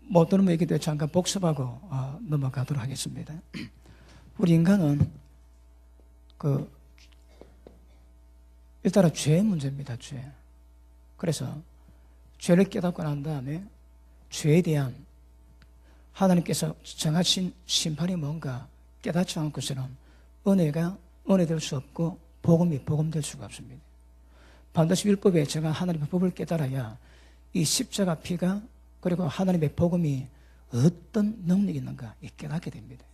못 들은 얘기 때문에 잠깐 복습하고 넘어가도록 하겠습니다. 우리 인간은 일단은 죄의 문제입니다. 죄. 그래서 죄를 깨닫고 난 다음에 죄에 대한 하나님께서 정하신 심판이 뭔가 깨닫지 않고서는 은혜가 은혜될 수 없고 복음이 복음될 수가 없습니다. 반드시 율법에 정한 하나님의 법을 깨달아야 이 십자가 피가 그리고 하나님의 복음이 어떤 능력이 있는가 깨닫게 됩니다.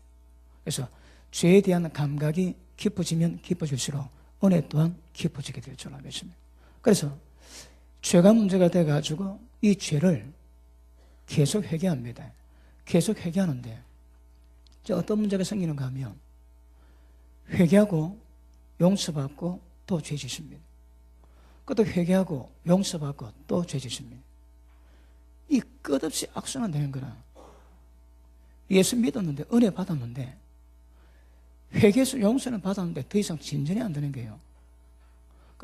그래서 죄에 대한 감각이 깊어지면 깊어질수록 은혜 또한 깊어지게 될 줄 믿습니다. 그래서 죄가 문제가 돼가지고 이 죄를 계속 회개합니다. 계속 회개하는데 어떤 문제가 생기는가 하면 회개하고 용서받고 또 죄 짓습니다. 또 회개하고 용서받고 또 죄 짓습니다. 이 끝없이 악순환 되는 거라. 예수 믿었는데 은혜 받았는데 회개해서 용서는 받았는데 더 이상 진전이 안 되는 거예요.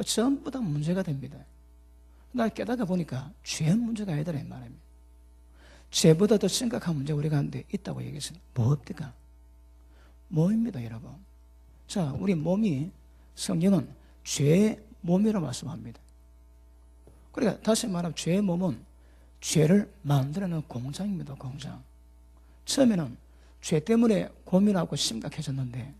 전부 다 문제가 됩니다. 나 깨닫다 보니까 죄 문제가 아니더라 이 말입니다. 죄보다 더 심각한 문제가 우리 가운데 있다고 얘기했어요. 뭐입니까? 몸입니다, 여러분. 자, 우리 몸이 성경은 죄의 몸이라고 말씀합니다. 그러니까 다시 말하면 죄의 몸은 죄를 만들어내는 공장입니다, 공장. 처음에는 죄 때문에 고민하고 심각해졌는데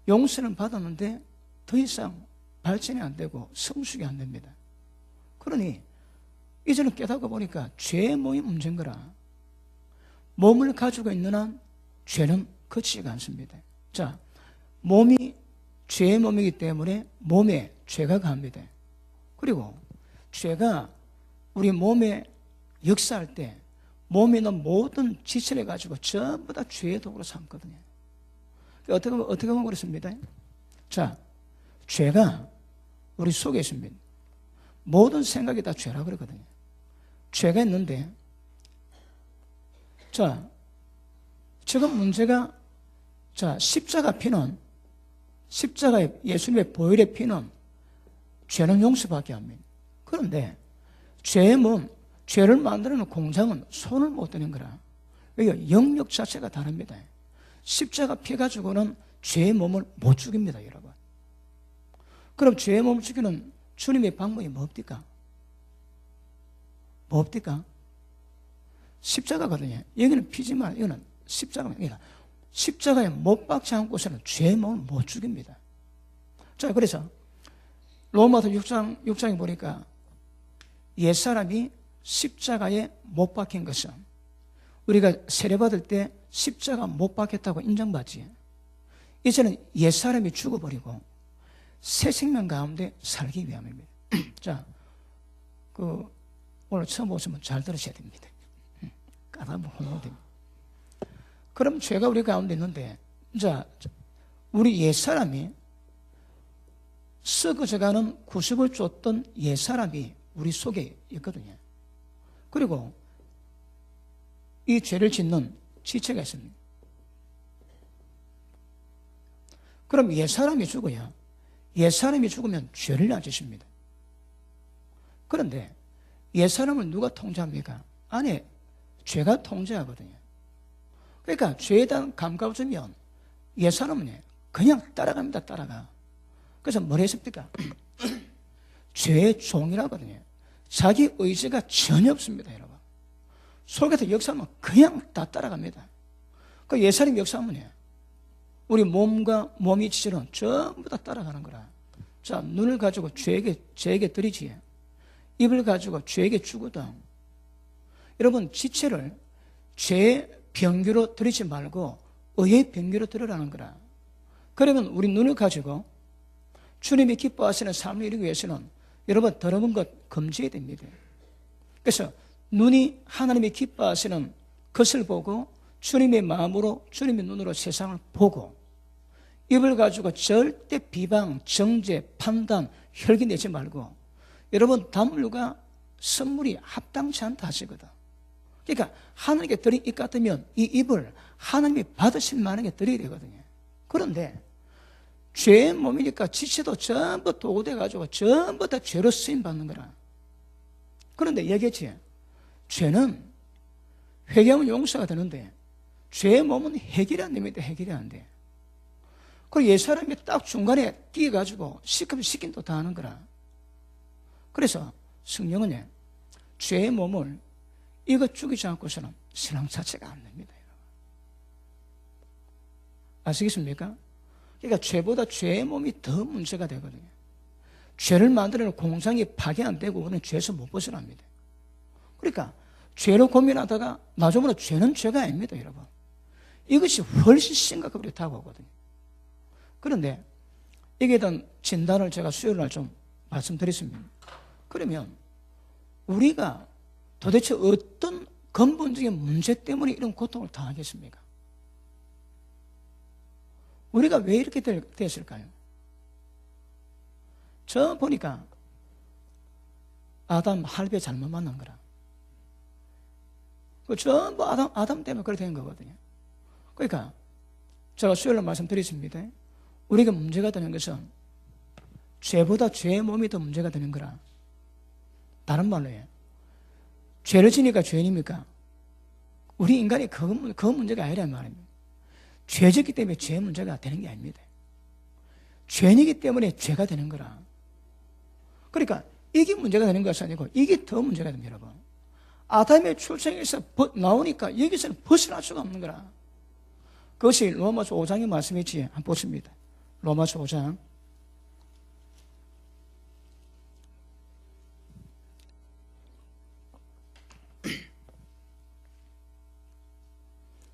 용서는 받았는데 더 이상 발전이 안 되고 성숙이 안 됩니다. 그러니 이제는 깨닫고 보니까 죄의 몸이 문제인 거라. 몸을 가지고 있는 한 죄는 거치지가 않습니다. 자, 몸이 죄의 몸이기 때문에 몸에 죄가 갑니다. 그리고 죄가 우리 몸에 역사할 때 몸에 있는 모든 지체를 가지고 전부 다 죄의 도구로 삼거든요. 어떻게 보면 그렇습니다. 자, 죄가 우리 속에 있습니다. 모든 생각이 다 죄라 그러거든요. 죄가 있는데, 자, 지금 문제가, 자, 십자가의 예수님의 보혈의 피는 죄는 용서받게 합니다. 그런데 죄의 몸, 죄를 만드는 공장은 손을 못 대는 거라. 왜? 영역 자체가 다릅니다. 십자가 피 가지고는 죄의 몸을 못 죽입니다, 여러분. 그럼 죄의 몸을 죽이는 주님의 방법이 뭡니까? 뭡니까? 십자가거든요. 여기는 피지만 이거는 십자가입니다. 그러니까 십자가에 못 박지 않고서는 죄의 몸을 못 죽입니다. 자, 그래서 로마서 6장에 보니까 옛사람이 십자가에 못 박힌 것은 우리가 세례받을 때 십자가 못 박혔다고 인정받지. 이제는 옛사람이 죽어버리고 새 생명 가운데 살기 위함입니다. 자, 오늘 처음 오시면 잘 들으셔야 됩니다. 까다로운 혼동됩니다. 그럼 죄가 우리 가운데 있는데, 자, 우리 옛사람이 썩어져가는 구습을 줬던 옛사람이 우리 속에 있거든요. 그리고 이 죄를 짓는 지체가 있습니다. 그럼 옛사람이 죽어야 옛사람이 죽으면 죄를 안 짓습니다. 그런데 옛사람을 누가 통제합니까? 안에 죄가 통제하거든요. 그러니까 죄에 대한 감각을 주면 옛사람은 그냥 따라갑니다. 따라가. 그래서 뭘 했습니까? 죄의 종이라거든요. 자기 의지가 전혀 없습니다, 여러분. 속에서 역사하면 그냥 다 따라갑니다. 그 옛사람 역사하면 우리 몸이 지체는 전부 다 따라가는 거라. 자, 눈을 가지고 죄에게 들이지. 입을 가지고 죄에게 주거든. 여러분, 지체를 죄의 병기로 들이지 말고 의의 병기로 들으라는 거라. 그러면 우리 눈을 가지고 주님이 기뻐하시는 삶을 이루기 위해서는 여러분 더러운 것 금지해야 됩니다. 그래서 눈이 하나님이 기뻐하시는 것을 보고 주님의 마음으로 주님의 눈으로 세상을 보고 입을 가지고 절대 비방, 정죄, 판단, 혈기 내지 말고 여러분 단물과 선물이 합당치 않다 하시거든. 그러니까 하나님께 드린 입 같으면 이 입을 하나님이 받으실 만하게 드려야 되거든요. 그런데 죄의 몸이니까 지체도 전부 도구돼가지고 전부 다 죄로 쓰임받는 거라. 그런데 얘기했지. 죄는 회개하면 용서가 되는데 죄의 몸은 해결이 안 됩니다. 해결이 안 돼. 그리고 옛사람이 딱 중간에 끼어가지고 시키면 시킨도 다 하는 거라. 그래서 성령은 죄의 몸을 이거 죽이지 않고서는 신앙 자체가 안 됩니다. 아시겠습니까? 그러니까 죄보다 죄의 몸이 더 문제가 되거든요. 죄를 만드는 공장이 파괴 안 되고 우리는 죄에서 못 벗어납니다. 그러니까 죄로 고민하다가 나중에 죄는 죄가 아닙니다, 여러분. 이것이 훨씬 심각하게 다가오거든요. 그런데 이게 대한 진단을 제가 수요일 날 좀 말씀드렸습니다. 그러면 우리가 도대체 어떤 근본적인 문제 때문에 이런 고통을 당하겠습니까? 우리가 왜 이렇게 됐을까요? 저 보니까 아담 할배 잘못 만난 거라. 그 전부 아담 때문에 그렇게 된 거거든요. 그러니까 제가 수요일에 말씀드렸습니다. 우리가 문제가 되는 것은 죄보다 죄의 몸이 더 문제가 되는 거라. 다른 말로 해요. 죄를 지니까 죄인입니까? 우리 인간이 그 문제가 아니란 말입니다. 죄졌기 때문에 죄의 문제가 되는 게 아닙니다. 죄이기 때문에 죄가 되는 거라. 그러니까 이게 문제가 되는 것이 아니고 이게 더 문제가 됩니다, 여러분. 아담의 출생에서 나오니까 여기서는 벗어날 수가 없는 거라. 그것이 로마서 5장의 말씀이지. 한번 보십니다. 로마서 5장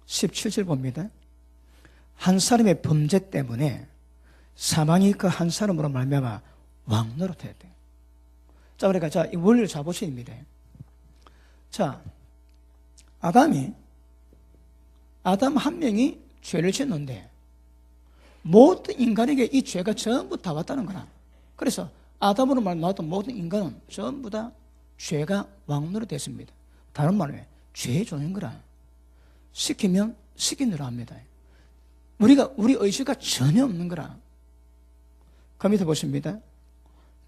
17절 봅니다. 한 사람의 범죄 때문에 사망이 그 한 사람으로 말미암아 왕노릇했대요. 자, 그러니까 자, 이 원리를 잘 보셔야 됩니다. 자, 아담 한 명이 죄를 지었는데 모든 인간에게 이 죄가 전부 다 왔다는 거라. 그래서 아담으로 말미암아 모든 인간은 전부 다 죄가 왕노릇했습니다. 다른 말로 죄의 종인 거라. 시키면 시킨 대로 합니다. 우리 의지가 전혀 없는 거라. 그 밑에 보십니다.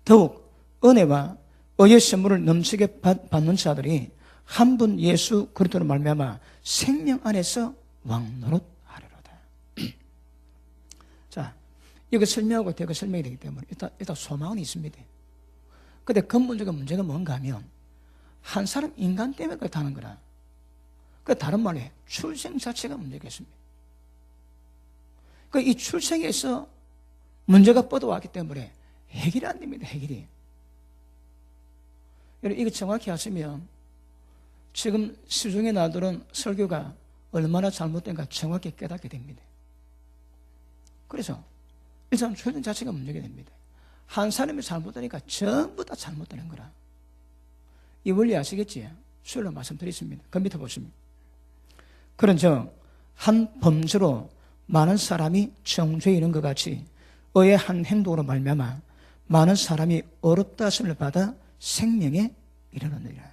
더욱 은혜와 의의 선물을 넘치게 받는 자들이 한 분 예수 그리스도로 말미암아 생명 안에서 왕노릇하리로다. 자, 이거 설명하고 대거 설명이 되기 때문에 일단 소망은 있습니다. 근데 근본적인 문제가 뭔가 하면 한 사람 인간 때문에 그렇다는 거라. 그 다른 말로 출생 자체가 문제겠습니다. 이 출생에서 문제가 뻗어왔기 때문에 해결이 안 됩니다. 해결이. 여러분 이거 정확히 하시면 지금 시중에 나오는 설교가 얼마나 잘못된가 정확히 깨닫게 됩니다. 그래서 일단 출생 자체가 문제가 됩니다. 한 사람이 잘못되니까 전부 다 잘못되는 거라. 이 원리 아시겠지? 수요일로 말씀드렸습니다. 그 밑에 보시면 그런즉 한 범죄로 많은 사람이 정죄에 이른 것 같이 의의 한 행동으로 말미암아 많은 사람이 어렵다 하심을 받아 생명에 이르느니라.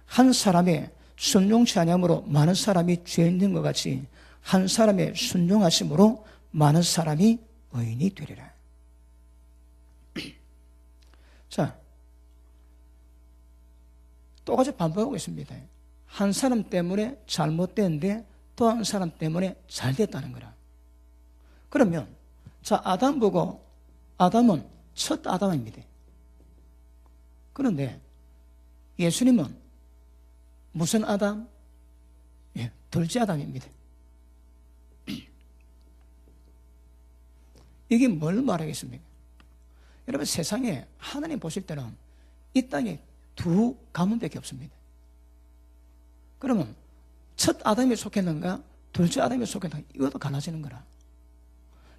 한 사람의 순종치 아니함으로 많은 사람이 죄인 된 것 같이 한 사람의 순종하심으로 많은 사람이 의인이 되리라. 자, 똑같이 반복하고 있습니다. 한 사람 때문에 잘못됐는데 또 한 사람 때문에 잘 됐다는 거라. 그러면 자, 아담 보고 아담은 첫 아담입니다. 그런데 예수님은 무슨 아담? 예, 둘째 아담입니다. 이게 뭘 말하겠습니까? 여러분 세상에 하나님 보실 때는 이 땅에 두 가문밖에 없습니다. 그러면 첫 아담에 속했는가 둘째 아담에 속했는가 이것도 갈라지는 거라.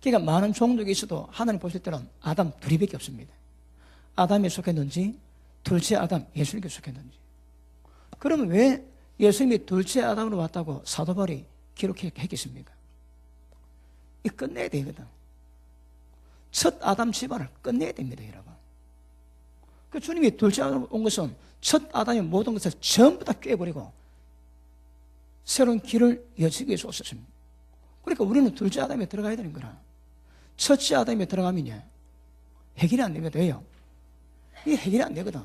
그러니까 많은 종족이 있어도 하나님 보실 때는 아담 둘이밖에 없습니다. 아담에 속했는지 둘째 아담 예수님께 속했는지. 그러면 왜 예수님이 둘째 아담으로 왔다고 사도 바울이 기록했겠습니까? 이 끝내야 되거든. 첫 아담 집안을 끝내야 됩니다, 여러분. 그 주님이 둘째 아담 온 것은 첫 아담의 모든 것을 전부 다 깨버리고 새로운 길을 여지기 위해서 오셨습니다. 그러니까 우리는 둘째 아담에 들어가야 되는 거라. 첫째 아담에 들어가면요 해결이 안 되거든. 왜요? 이게 해결이 안 되거든.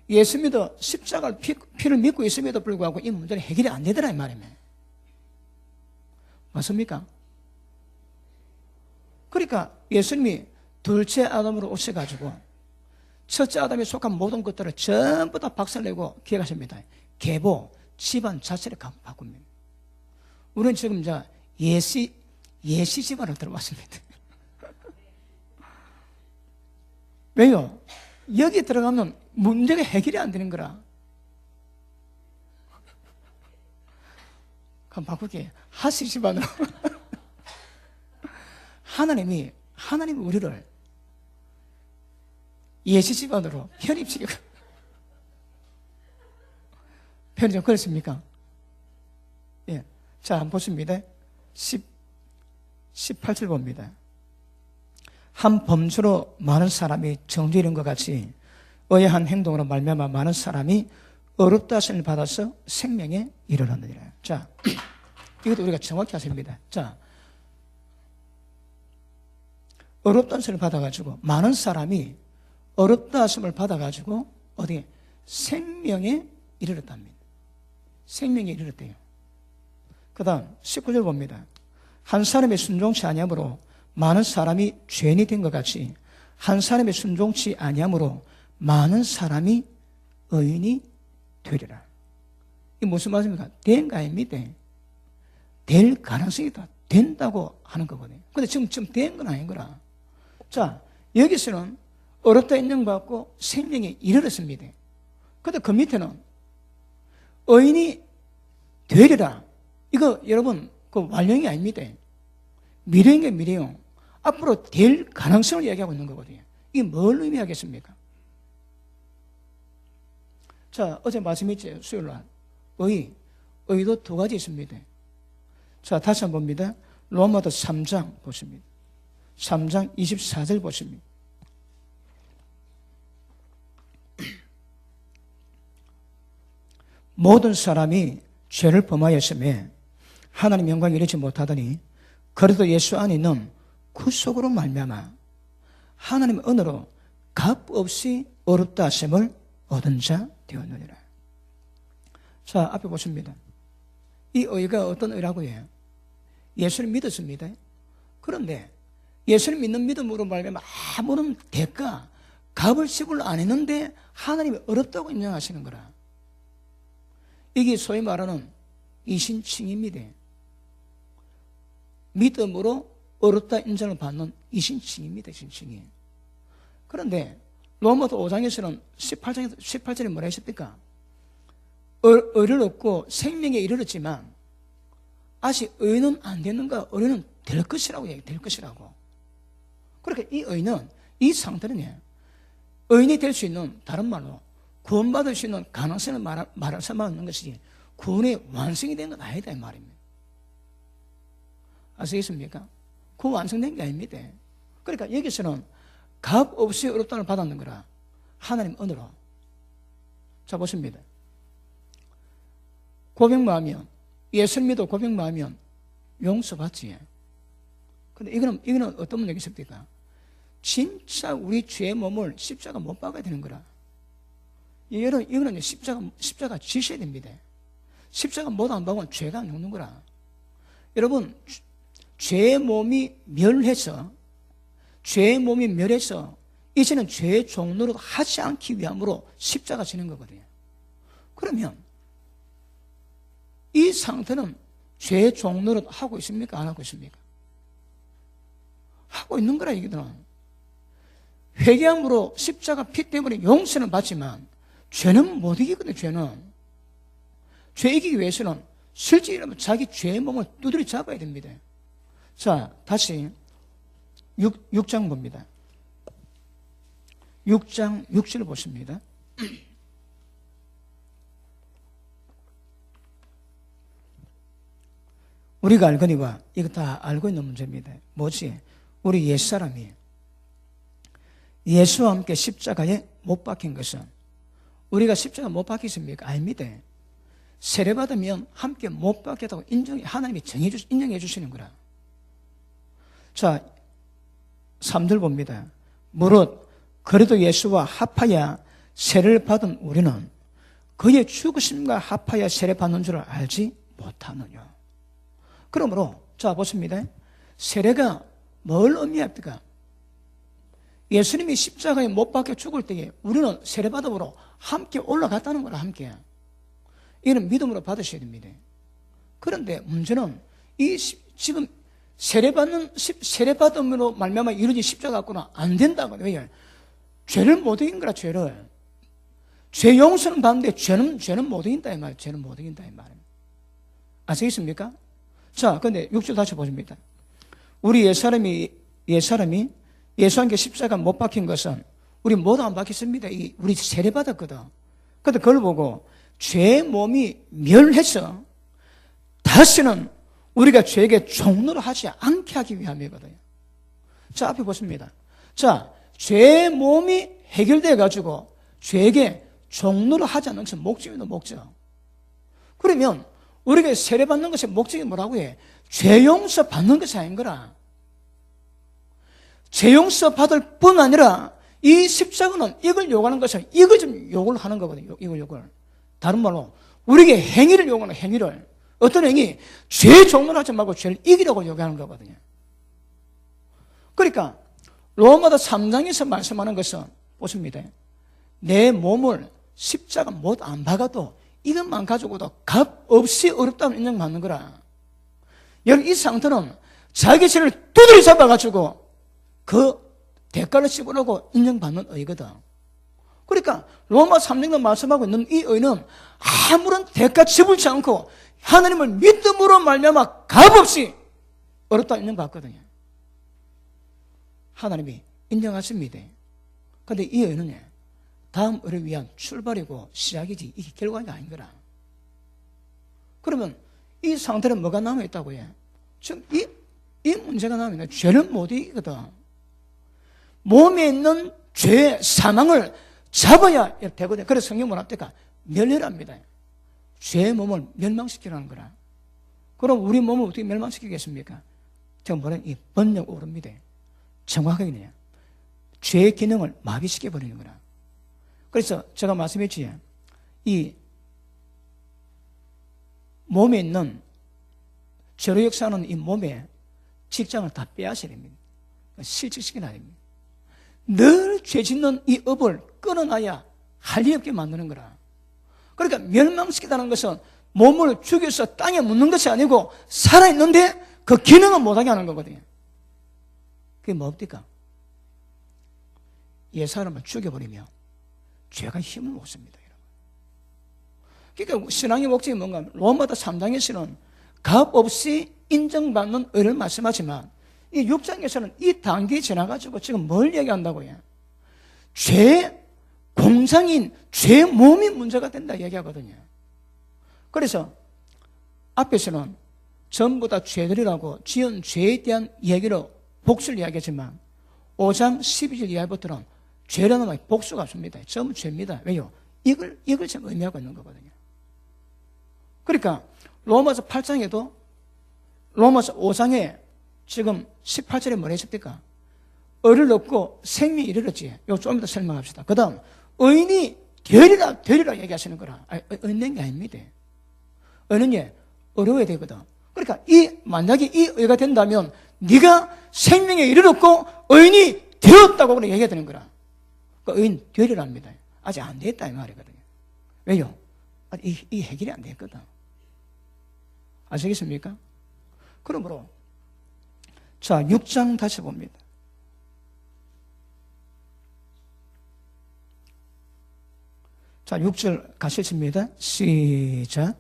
예수 믿어 십자가를 피를 믿고 있음에도 불구하고 이 문제는 해결이 안 되더라 이 말이에요. 맞습니까? 그러니까 예수님이 둘째 아담으로 오셔가지고 첫째 아담에 속한 모든 것들을 전부 다 박살내고 기억하십니다. 계보, 집안 자체를 바꿉니다. 우리는 지금 이제 예시 집안으로 들어왔습니다. 왜요? 여기 들어가면 문제가 해결이 안 되는 거라. 그럼 바꿀게. 하시 집안으로. 하나님이 우리를 예시 집안으로 편입시키고. 편의점 그렇습니까? 예. 자, 한번 보십니다. 18절 봅니다. 한 범주로 많은 사람이 정죄 이룬 것 같이 의아한 행동으로 말미암아 많은 사람이 어렵다 하심을 받아서 생명에 이르렀느니라. 자, 이것도 우리가 정확히 하십니다. 자, 어렵다 하심을 받아가지고 많은 사람이 어렵다 하심을 받아가지고 어디에 생명에 이르렀답니다. 생명에 이르렀대요. 그 다음 19절 봅니다. 한 사람의 순종치 아니함으로 많은 사람이 죄인이 된 것 같이 한 사람의 순종치 아니함으로 많은 사람이 의인이 되리라. 이게 무슨 말입니까? 된가 아닙니까? 될 가능성이 다 된다고 하는 거거든요. 근데 지금 된 건 아닌 거라. 자, 여기서는 어렵다 인정받고 생명에 이르렀습니다. 근데 그 밑에는 의인이 되리라. 이거 여러분 그 완령이 아닙니다. 미래인가 미래용. 앞으로 될 가능성을 이야기하고 있는 거거든요. 이게 뭘 의미하겠습니까? 자, 어제 말씀했죠. 수요일날. 의도 두 가지 있습니다. 자, 다시 한번 봅니다. 로마서 3장 보십니다. 3장 24절 보십니다. 모든 사람이 죄를 범하였음에 하나님 영광을 이루지 못하더니 그래도 예수 안에 있는 구속으로 말미암아 하나님의 은혜로 값없이 어렵다 하심을 얻은 자 되었느니라. 자, 앞에 보십니다. 이 의가 어떤 의라고 해요? 예수를 믿었습니다. 그런데 예수를 믿는 믿음으로 말미암아 아무런 대가, 값을 지불 안 했는데 하나님이 어렵다고 인정하시는 거라. 이게 소위 말하는 이신칭입니다. 믿음으로 어렵다 인정을 받는 이신칭입니다. 이신칭이. 그런데 로마서 5장에서는 18절에 뭐라 했습니까? 의를 얻고 생명에 이르렀지만 아직 의는 안 되는가? 의는 될 것이라고 얘기해요. 될 것이라고. 그러니까 이 의는, 이 상태는 의인이 될 수 있는, 다른 말로 구원받을 수 있는 가능성을 말할 수만 있는 것이지 구원의 완성이 된 건 아니다 이 말입니다. 아시겠습니까? 그 완성된 게 아닙니다. 그러니까 여기서는 값 없이 어렵다를 받았는 거라. 하나님 은혜로. 자, 보십니다. 고백만 하면, 예수를 믿어 고백만 하면 용서받지. 근데 이거는 어떤 문제가 있습니까? 진짜 우리 죄의 몸을 십자가 못 박아야 되는 거라. 이거는 십자가 지셔야 됩니다. 십자가 못 안 박으면 죄가 안 죽는 거라. 여러분, 죄의 몸이 멸해서 이제는 죄의 종로로 하지 않기 위함으로 십자가 지는 거거든요. 그러면 이 상태는 죄의 종로로 하고 있습니까? 안 하고 있습니까? 하고 있는 거라 이거는. 회개함으로 십자가 피 때문에 용서는 받지만 죄는 못 이기거든요. 죄 이기기 위해서는 실제 자기 죄의 몸을 두드려 잡아야 됩니다. 자, 다시 6장 봅니다. 6장 6절 보십니다. 우리가 알거니와 이거 다 알고 있는 문제입니다. 뭐지? 우리 옛사람이 예수와 함께 십자가에 못 박힌 것은 우리가 십자가 못 박혔습니까? 아닙니다. 세례받으면 함께 못 박혔다고 하나님이 인정해 주시는 거라. 자, 3절 봅니다. 무릇 그래도 예수와 합하여 세례를 받은 우리는 그의 죽으심과 합하여 세례 받는 줄 알지 못하느냐. 그러므로 자 보십니다. 세례가 뭘 의미합니까? 예수님이 십자가에 못 박혀 죽을 때에 우리는 세례 받음으로 함께 올라갔다는 거라. 함께 이는 믿음으로 받으셔야 됩니다. 그런데 문제는 지금 세례받음으로 말미암아 이루어진 십자가 갖고는 안 된다고. 왜요? 죄를 못 이긴 거라. 죄 용서는 받는데 죄는 못 이긴다 이 말이에요. 죄는 못 이긴다 이 말이에요. 아시겠습니까? 자, 근데 6절 다시 보십니다. 우리 옛사람이 예수님께 십자가 못 박힌 것은 우리 모두 안 박혔습니다. 우리 세례받았거든. 근데 그걸 보고 죄의 몸이 멸해서 다시는 우리가 죄에게 종노를 하지 않게 하기 위함이거든요. 자, 앞에 보십니다. 자, 죄의 몸이 해결되어 가지고 죄에게 종노를 하지 않는 것은 목적입니다. 목적. 그러면 우리가 세례받는 것의 목적이 뭐라고 해? 죄 용서 받는 것이 아닌 거라. 죄 용서 받을 뿐 아니라 이 십자가는 이걸 요구하는 것은 이걸 좀 요구를 하는 거거든요. 이걸 요구를. 다른 말로 우리에게 행위를 요구하는 행위를. 어떤 행위? 죄 종노를 하지 말고 죄를 이기려고 요구하는 거거든요. 그러니까 로마서 3장에서 말씀하는 것은 보십니다. 내 몸을 십자가 못 안 박아도 이것만 가지고도 값 없이 어렵다면 인정받는 거라. 여러분 이 상태는 자기 죄를 두드려 잡아가지고 그 대가를 씹으려고 인정받는 의거든. 그러니까 로마 3장도 말씀하고 있는 이 의는 아무런 대가 지불치 않고 하나님을 믿음으로 말미암아 값없이 어렵다 인정받거든요. 하나님이 인정하십니다. 그런데 이 의는 다음 의를 위한 출발이고 시작이지 이게 결과가 아닌 거라. 그러면 이 상태는 뭐가 남아있다고 해? 지금 이 문제가 남아있는 죄를 못 이기거든. 몸에 있는 죄, 사망을 잡아야 되거든. 그래서 성경 뭐라 합니까? 멸혈합니다. 죄의 몸을 멸망시키라는 거라. 그럼 우리 몸을 어떻게 멸망시키겠습니까? 제가 뭐라 이 번역 오릅니다. 정확하게 그냥 죄의 기능을 마비시켜버리는 거라. 그래서 제가 말씀했지, 이 몸에 있는 죄로 역사하는 이 몸에 직장을 다 빼앗아야 됩니다. 실직시키는 아닙니다. 늘 죄 짓는 이 업을 끊어놔야 할 일 없게 만드는 거라. 그러니까 멸망시키다는 것은 몸을 죽여서 땅에 묻는 것이 아니고 살아있는데 그 기능은 못하게 하는 거거든요. 그게 뭡니까? 옛사람을 죽여버리면 죄가 힘을 못 씁니다. 그러니까 신앙의 목적이 뭔가 로마서 3장에서는 값 없이 인정받는 의를 말씀하지만 이 6장에서는 이 단계에 지나가지고 지금 뭘 얘기한다고요? 죄 공상인 죄 몸이 문제가 된다 얘기하거든요. 그래서 앞에서는 전부 다 죄들이라고 지은 죄에 대한 얘기로 복수를 이야기하지만 5장 12절 이하부터는 죄라는 말이 복수가 없습니다. 전부 죄입니다. 왜요? 이걸 지금 의미하고 있는 거거든요. 그러니까 로마서 8장에도 로마서 5장에 지금 18절에 뭐라 했습니까? 의를 얻고 생명이 이르렀지. 이거 좀 더 설명합시다. 그 다음 의인이 되리라 얘기하시는 거라. 의인된 게 아닙니다. 의는 어려워야 되거든. 그러니까 만약에 이 의가 된다면 네가 생명에 이르렀고 의인이 되었다고 그렇게 얘기해야 되는 거라. 그 의인 되리랍니다. 아직 안 됐다 이 말이거든요. 왜요? 이 해결이 안 됐거든. 아시겠습니까? 그러므로 자 6장 다시 봅니다. 자 6절 가시겠습니다. 시작.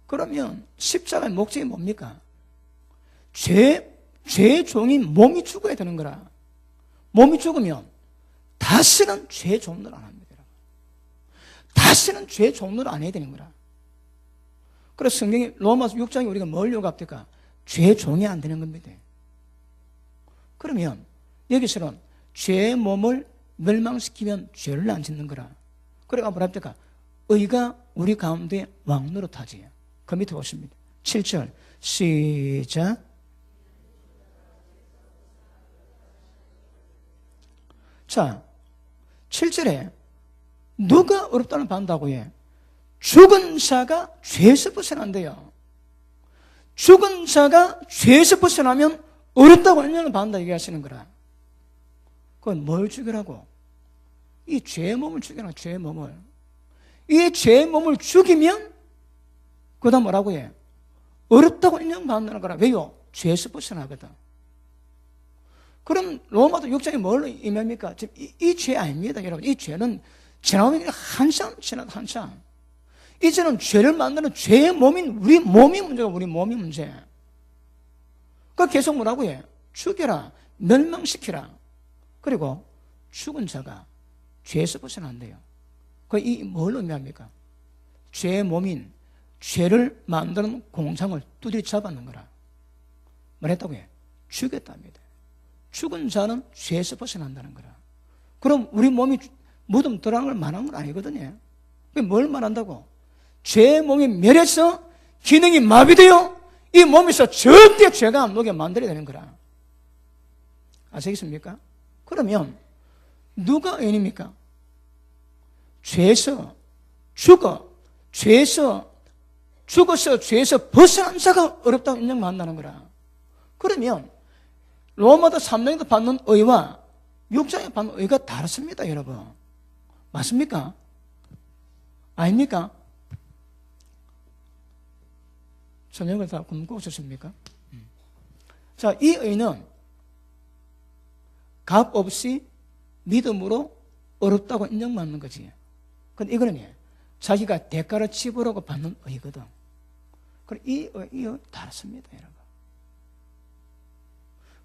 그러면 십자가의 목적이 뭡니까? 죄의 종인 몸이 죽어야 되는 거라. 몸이 죽으면 다시는 죄의 종로를 안 합니다. 다시는 죄의 종로를 안 해야 되는 거라. 그래서 성경이 로마서 6장에 우리가 뭘 요구합니까? 죄의 종이 안 되는 겁니다. 그러면 여기서는 죄의 몸을 멸망시키면 죄를 안 짓는 거라. 그래가 뭐랍니까? 의가 우리 가운데 왕노릇하지. 그 밑에 보십니다. 7절 시작. 자, 7절에 누가 어렵다는 반다고 해? 죽은 자가 죄에서 벗어난대요. 죽은 자가 죄에서 벗어나면 어렵다고 인정을 받는다 얘기하시는 거라. 그건 뭘 죽이라고? 이 죄의 몸을 죽이라, 죄의 몸을. 이 죄의 몸을 죽이면 그 다음 뭐라고 해? 어렵다고 인정받는 거라. 왜요? 죄에서 벗어나거든. 그럼 로마도 6장이 뭘 의미합니까? 이 죄 아닙니다, 여러분. 이 죄는 지나오면 한참 지나도 한참. 이제는 죄를 만드는 죄의 몸인 우리 몸이 문제가 우리 몸이 문제. 그 계속 뭐라고 해? 죽여라, 멸망시키라. 그리고 죽은 자가 죄에서 벗어난대요. 그 이 뭘 의미합니까? 죄의 몸인 죄를 만드는 공장을 두드려 잡았는 거라. 말했다고 해? 죽였답니다. 죽은 자는 죄에서 벗어난다는 거라. 그럼 우리 몸이 무덤 들어간 걸 말하는 건 아니거든요. 뭘 말한다고? 죄의 몸이 멸해서 기능이 마비되어 이 몸에서 절대 죄가 안 나게 만들어야 되는 거라. 아시겠습니까? 그러면 누가 의인입니까? 죄에서 죽어서 죄에서 벗어난 자가 어렵다고 인정받는다는 거라. 그러면 로마서 3장에서 받는 의와 6장에 받는 의가 다릅니다, 여러분. 맞습니까? 아닙니까? 저녁을 다 굶고 오셨습니까? 자, 이 의는 값 없이 믿음으로 어렵다고 인정받는 거지. 근데 이거는 자기가 대가를 치부라고 받는 의거든. 그럼 이 의 다릅니다, 여러분.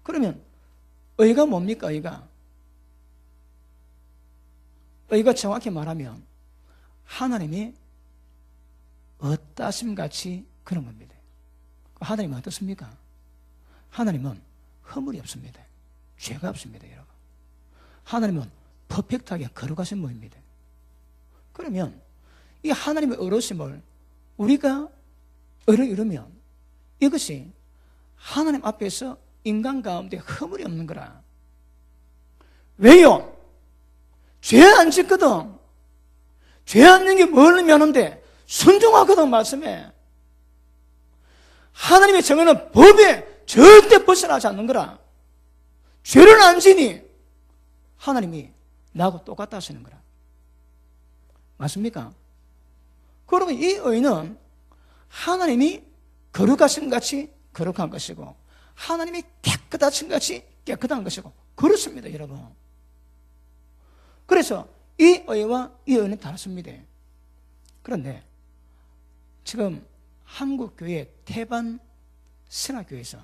그러면 의가 뭡니까, 의가? 의가 정확히 말하면 하나님이 어떠심같이 그런 겁니다. 하나님은 어떻습니까? 하나님은 허물이 없습니다. 죄가 없습니다, 여러분. 하나님은 퍼펙트하게 거룩하신 분입니다. 그러면 이 하나님의 의로심을 우리가 의를 이루면 이것이 하나님 앞에서 인간 가운데 허물이 없는 거라. 왜요? 죄 안 짓거든. 죄 안 짓는 게 뭘 의미하는데? 순종하거든, 말씀에. 하나님의 정의는 법에 절대 벗어나지 않는 거라. 죄를 안 지니 하나님이 나하고 똑같다 하시는 거라. 맞습니까? 그러면 이 의는 하나님이 거룩하신 같이 거룩한 것이고 하나님이 깨끗하신 같이 깨끗한 것이고 그렇습니다, 여러분. 그래서 이 의와 이 의는 다릅니다. 그런데 지금 한국교회 태반 신학교에서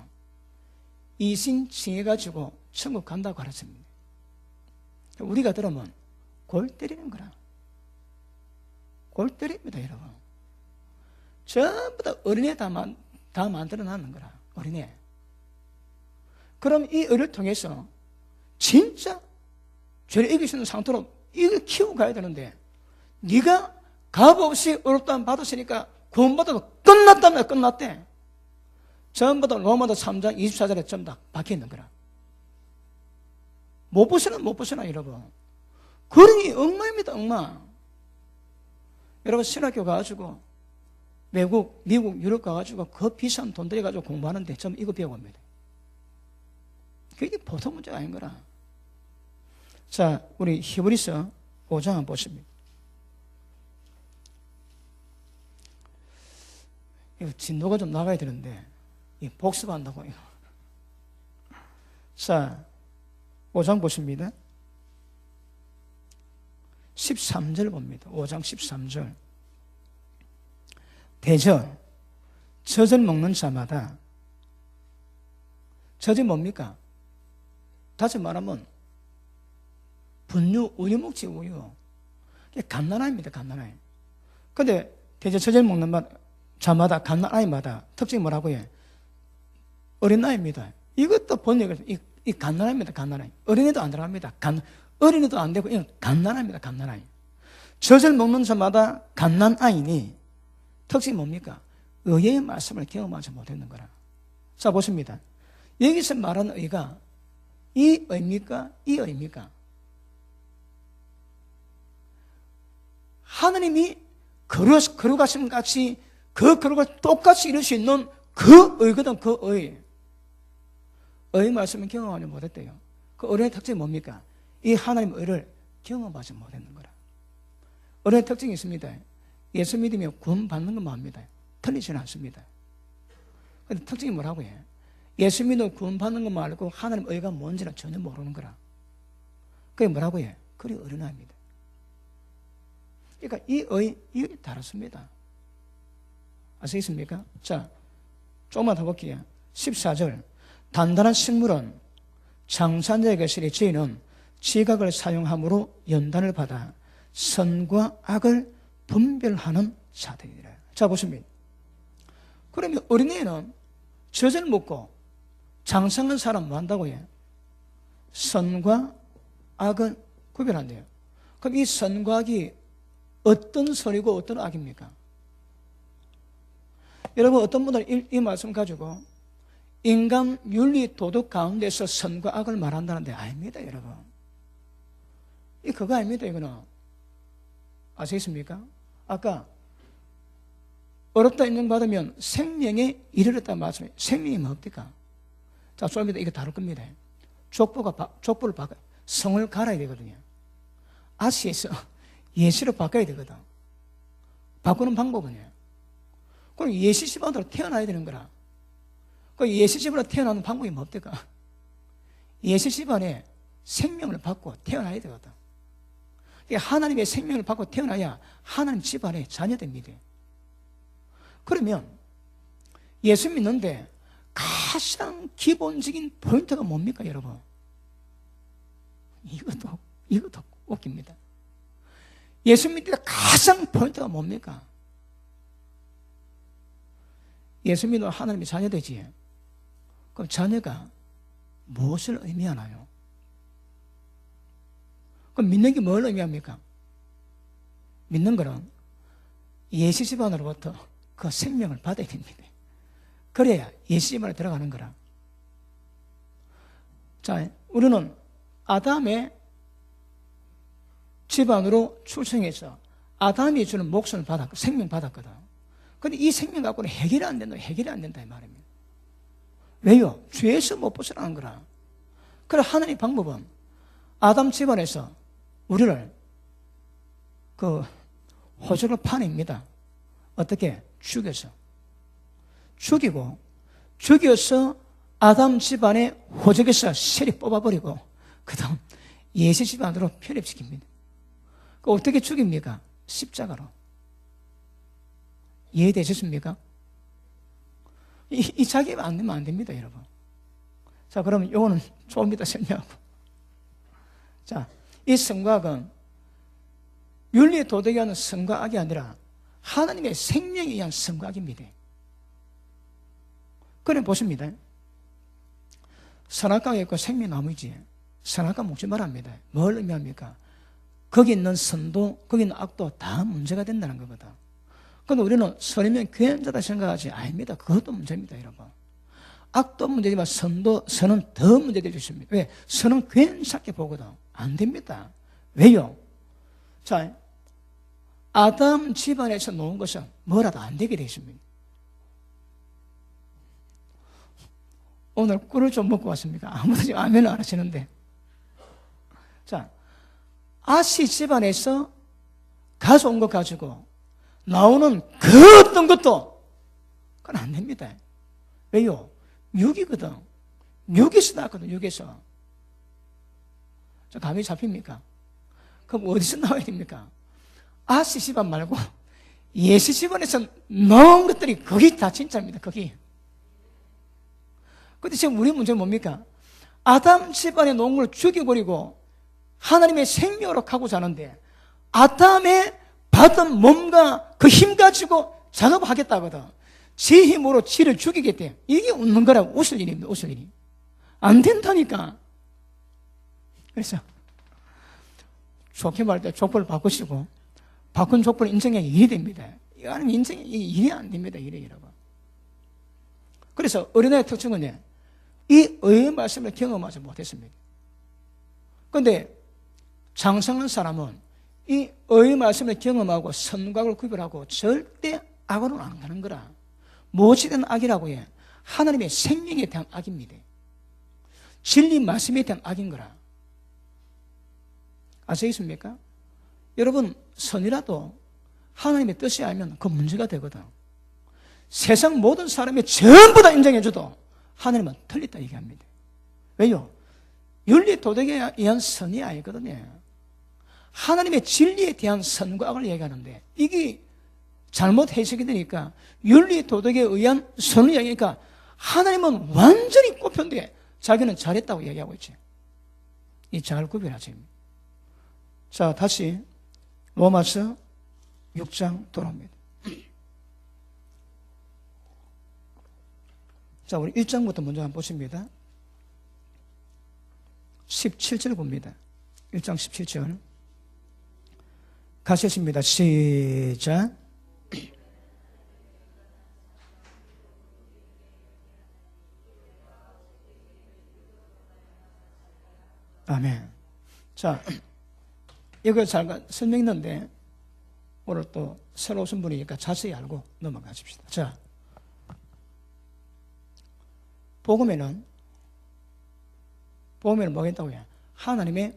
이신 칭해가지고 천국 간다고 가르칩니다. 우리가 들으면 골 때리는 거라. 골 때립니다, 여러분. 전부 다 어린애 다 만들어 놨는 거라. 어린애. 그럼 이 의를 통해서 진짜 죄를 이길 수 있는 상태로 이걸 키우고 가야 되는데 네가 값 없이 어렵다면 받았으니까 구원받아도 끝났다면 끝났대. 전부 다 로마서 3장 24절에 전부 다 박혀있는 거라. 못 벗어나 여러분. 그러니 엉망입니다, 엉망. 여러분 신학교 가가지고 외국, 미국, 유럽 가가지고 그 비싼 돈 들여가지고 공부하는데 좀 이거 배워봅니다. 그게 보통 문제가 아닌 거라. 자, 우리 히브리서 5장 한번 보십니다. 이거 진도가 좀 나가야 되는데 이 복습한다고. 자, 5장 보십니다. 13절 봅니다. 5장 13절. 대절, 젖을 먹는 자마다, 젖이 뭡니까? 다시 말하면 분유, 우유 먹지, 우유. 갓난아이입니다, 갓난아이. 근데 대절, 젖을 먹는 자마다, 갓난아이마다 특징이 뭐라고 해? 어린아이입니다. 이것도 번역을, 이 갓난아이입니다, 갓난아이. 어린이도 안 들어갑니다. 어린이도 안 되고, 이건 갓난아이입니다, 갓난아이. 젖을 먹는 자마다 갓난아이니, 특징이 뭡니까? 의의 말씀을 경험하지 못했는 거라. 자, 보십니다. 여기서 말하는 의가 이 의입니까? 이 의입니까? 하느님이 거룩하심 같이 그 거룩을 똑같이 이룰 수 있는 그 의거든, 그 의. 의 말씀을 경험하지 못했대요. 그 의의 특징이 뭡니까? 이 하나님의 의를 경험하지 못했는 거라. 의의 특징이 있습니다. 예수 믿으면 구원 받는 것만 합니다. 틀리지는 않습니다. 근데 특징이 뭐라고 해? 예수 믿으면 구원 받는 것만 알고 하나님 의가 뭔지는 전혀 모르는 거라. 그게 뭐라고 해? 그게 어린아이입니다. 그러니까 이 다릅니다. 아시겠습니까? 자, 조금만 더 볼게요. 14절. 단단한 식물은 장사자의 것이니 저희는 지각을 사용함으로 연단을 받아 선과 악을 분별하는 자들이라. 자, 보십니다. 그러면 어린애는 젖을 먹고 장성한 사람 뭐 한다고 해요? 선과 악을 구별한대요. 그럼 이 선과 악이 어떤 선이고 어떤 악입니까? 여러분, 어떤 분들은 이 말씀 가지고 인간 윤리 도덕 가운데서 선과 악을 말한다는데 아닙니다, 여러분. 이 그거 아닙니다, 이거는. 아시겠습니까? 아까 어렵다 인정받으면 생명에 이르렀다 말씀해. 생명이 뭡니까? 자, 좀 이따 이거 다룰 겁니다. 족보를 바꿔 성을 갈아야 되거든요. 아시에서 예시로 바꿔야 되거든. 바꾸는 방법은요. 그럼 예시 집안으로 태어나야 되는 거라. 그 예시 집안으로 태어나는 방법이 뭡니까? 예시 집안에 생명을 받고 태어나야 되거든. 하나님의 생명을 받고 태어나야 하나님 집안의 자녀됩니다. 그러면 예수 믿는데 가장 기본적인 포인트가 뭡니까, 여러분? 이것도 웃깁니다. 예수 믿는데 가장 포인트가 뭡니까? 예수 믿으면 하나님의 자녀되지. 그럼 자녀가 무엇을 의미하나요? 그럼 믿는 게 뭘 의미합니까? 믿는 거는 예수 집안으로부터 그 생명을 받아야 됩니다. 그래야 예수 집안에 들어가는 거라. 자, 우리는 아담의 집안으로 출생해서 아담이 주는 목숨을 받았고 생명 받았거든. 근데 이 생명 갖고는 해결이 안 된다 이 말입니다. 왜요? 죄에서 못 벗어나는 거라. 그래 하나님의 방법은 아담 집안에서 우리를 그 호적을 파냅니다. 어떻게? 죽여서 아담 집안의 호적에서 세리 뽑아버리고 그 다음 예수 집안으로 편입시킵니다. 그 어떻게 죽입니까? 십자가로. 이해되셨습니까? 이 자기가 안 되면 안 됩니다, 여러분. 자, 그러면 이거는 조금 이따 설명하고. 자, 이 선과악은 윤리 도덕에 의한 선과 악이 아니라 하나님의 생명에 의한 선과 악입니다. 그래 보십니다. 선악과가 있고 생명나무이지. 선악과 먹지 말랍니다. 뭘 의미합니까? 거기 있는 선도, 거기 있는 악도 다 문제가 된다는 거거든. 그런데 우리는 선이면 괜찮다 생각하지 아닙니다. 그것도 문제입니다, 여러분. 악도 문제지만 선은 더 문제될 수 있습니다. 왜? 선은 괜찮게 보거든. 안 됩니다. 왜요? 자, 아담 집안에서 놓은 것은 뭐라도 안 되게 되어 있습니다. 오늘 꿀을 좀 먹고 왔습니까? 아무도 지금 아멘을 안 하시는데. 자, 아시 집안에서 가져온 것 가지고 나오는 그 어떤 것도 그건 안 됩니다. 왜요? 육이거든. 육에서 나왔거든, 육에서. 저 감이 잡힙니까? 그럼 어디서 나와야 됩니까? 아시 집안 말고 예수 집안에서 나온 것들이 거기 다 진짜입니다, 거기. 근데 지금 우리 문제는 뭡니까? 아담 집안에 놓은 걸 죽여버리고 하나님의 생명으로 가고자 하는데 아담의 받은 몸과 그 힘 가지고 작업하겠다거든. 제 힘으로 지를 죽이겠대. 이게 웃는 거라고. 웃을 일입니다, 웃을 일이. 안 된다니까. 그래서 좋게 말할 때 족보를 바꾸시고 바꾼 족보를 인정하기 일이 됩니다. 이거는 인정이 일이 안 됩니다, 일이 여러분. 그래서 어린아이의 특징은 이 의의 말씀을 경험하지 못했습니다. 그런데 장성한 사람은 이 의의 말씀을 경험하고 선과 악을 구별하고 절대 악으로는 안 가는 거라. 무엇이 된 악이라고 해? 하나님의 생명에 대한 악입니다. 진리 말씀에 대한 악인 거라. 아시겠습니까? 여러분, 선이라도 하나님의 뜻이 알면 그 문제가 되거든. 세상 모든 사람이 전부 다 인정해줘도 하나님은 틀렸다 얘기합니다. 왜요? 윤리 도덕에 의한 선이 아니거든요. 하나님의 진리에 대한 선과 악을 얘기하는데 이게 잘못 해석이 되니까 윤리 도덕에 의한 선을 얘기하니까 하나님은 완전히 꼽혔는데 자기는 잘했다고 얘기하고 있지. 이 잘 구별하지. 자, 다시 로마서 6장 돌아옵니다. 자, 우리 1장부터 먼저 한번 보십니다. 17절 봅니다. 1장 17절. 가셨습니다. 시작. 아멘. 자, 이거 잘 설명했는데 오늘 또 새로 오신 분이니까 자세히 알고 넘어가십시다. 자, 복음에는 뭐가 있다고 해요? 하나님의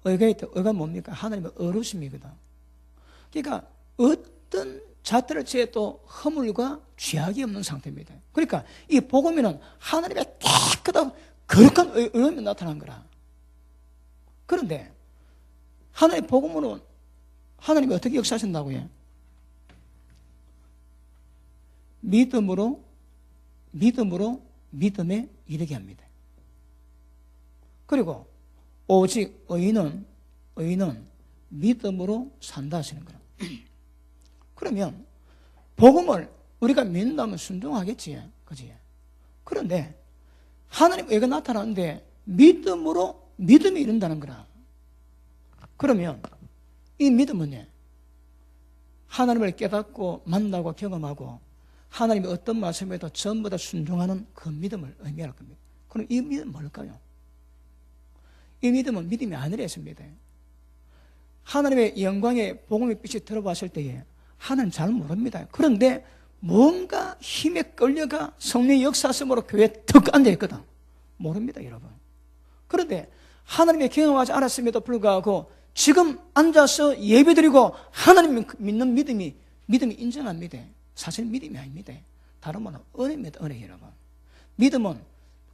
의가 있다. 의가 뭡니까? 하나님의 의로심이거든. 그러니까 어떤 잣대를 채도 허물과 죄악이 없는 상태입니다. 그러니까 이 복음에는 하나님의 깨끗하고 거룩한 의로움이 나타난 거라. 그런데 하나님의 복음으로 하나님이 어떻게 역사하신다고 해요? 믿음으로 믿음에 이르게 합니다. 그리고 오직 의인은 믿음으로 산다 하시는 거예요. 그러면 복음을 우리가 믿는다면 순종하겠지. 그지? 그런데 하나님 의가 나타나는데 믿음이 이른다는 거라. 그러면 이 믿음은 하나님을 깨닫고 만나고 경험하고 하나님의 어떤 말씀에도 전부 다 순종하는 그 믿음을 의미할 겁니다. 그럼 이 믿음은 뭘까요? 이 믿음은 믿음이 아니라 했습니다. 하나님의 영광의 복음의 빛이 들어왔을 때에 하나님 잘 모릅니다. 그런데 뭔가 힘에 끌려가 성령의 역사성으로 교회에 턱 앉아있거든. 모릅니다, 여러분. 그런데 하나님의 경험하지 않았음에도 불구하고 지금 앉아서 예배드리고 하나님 믿는 믿음이 인정합니다. 사실 믿음이 아닙니다. 다른 말은 은혜입니다, 은혜 여러분. 믿음은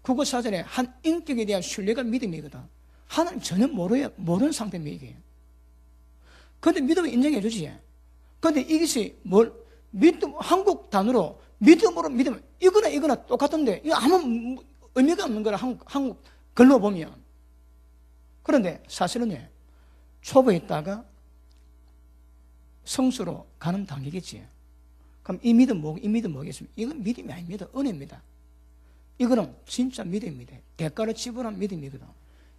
국어사전에 한 인격에 대한 신뢰가 믿음이거든. 하나님 전혀 모르는 상태입니다, 이게. 그런데 믿음을 인정해 주지. 그런데 이것이 믿음, 한국 단어로 믿음으로 믿음, 이거나 똑같은데, 이거 아무 의미가 없는 거라, 한국 글로 보면. 그런데 사실은 초보에 있다가 성수로 가는 단계겠지. 그럼 이 믿음 뭐겠습니까? 이건 믿음이 아닙니다. 은혜입니다. 이거는 진짜 믿음입니다. 대가를 지불한 믿음이거든.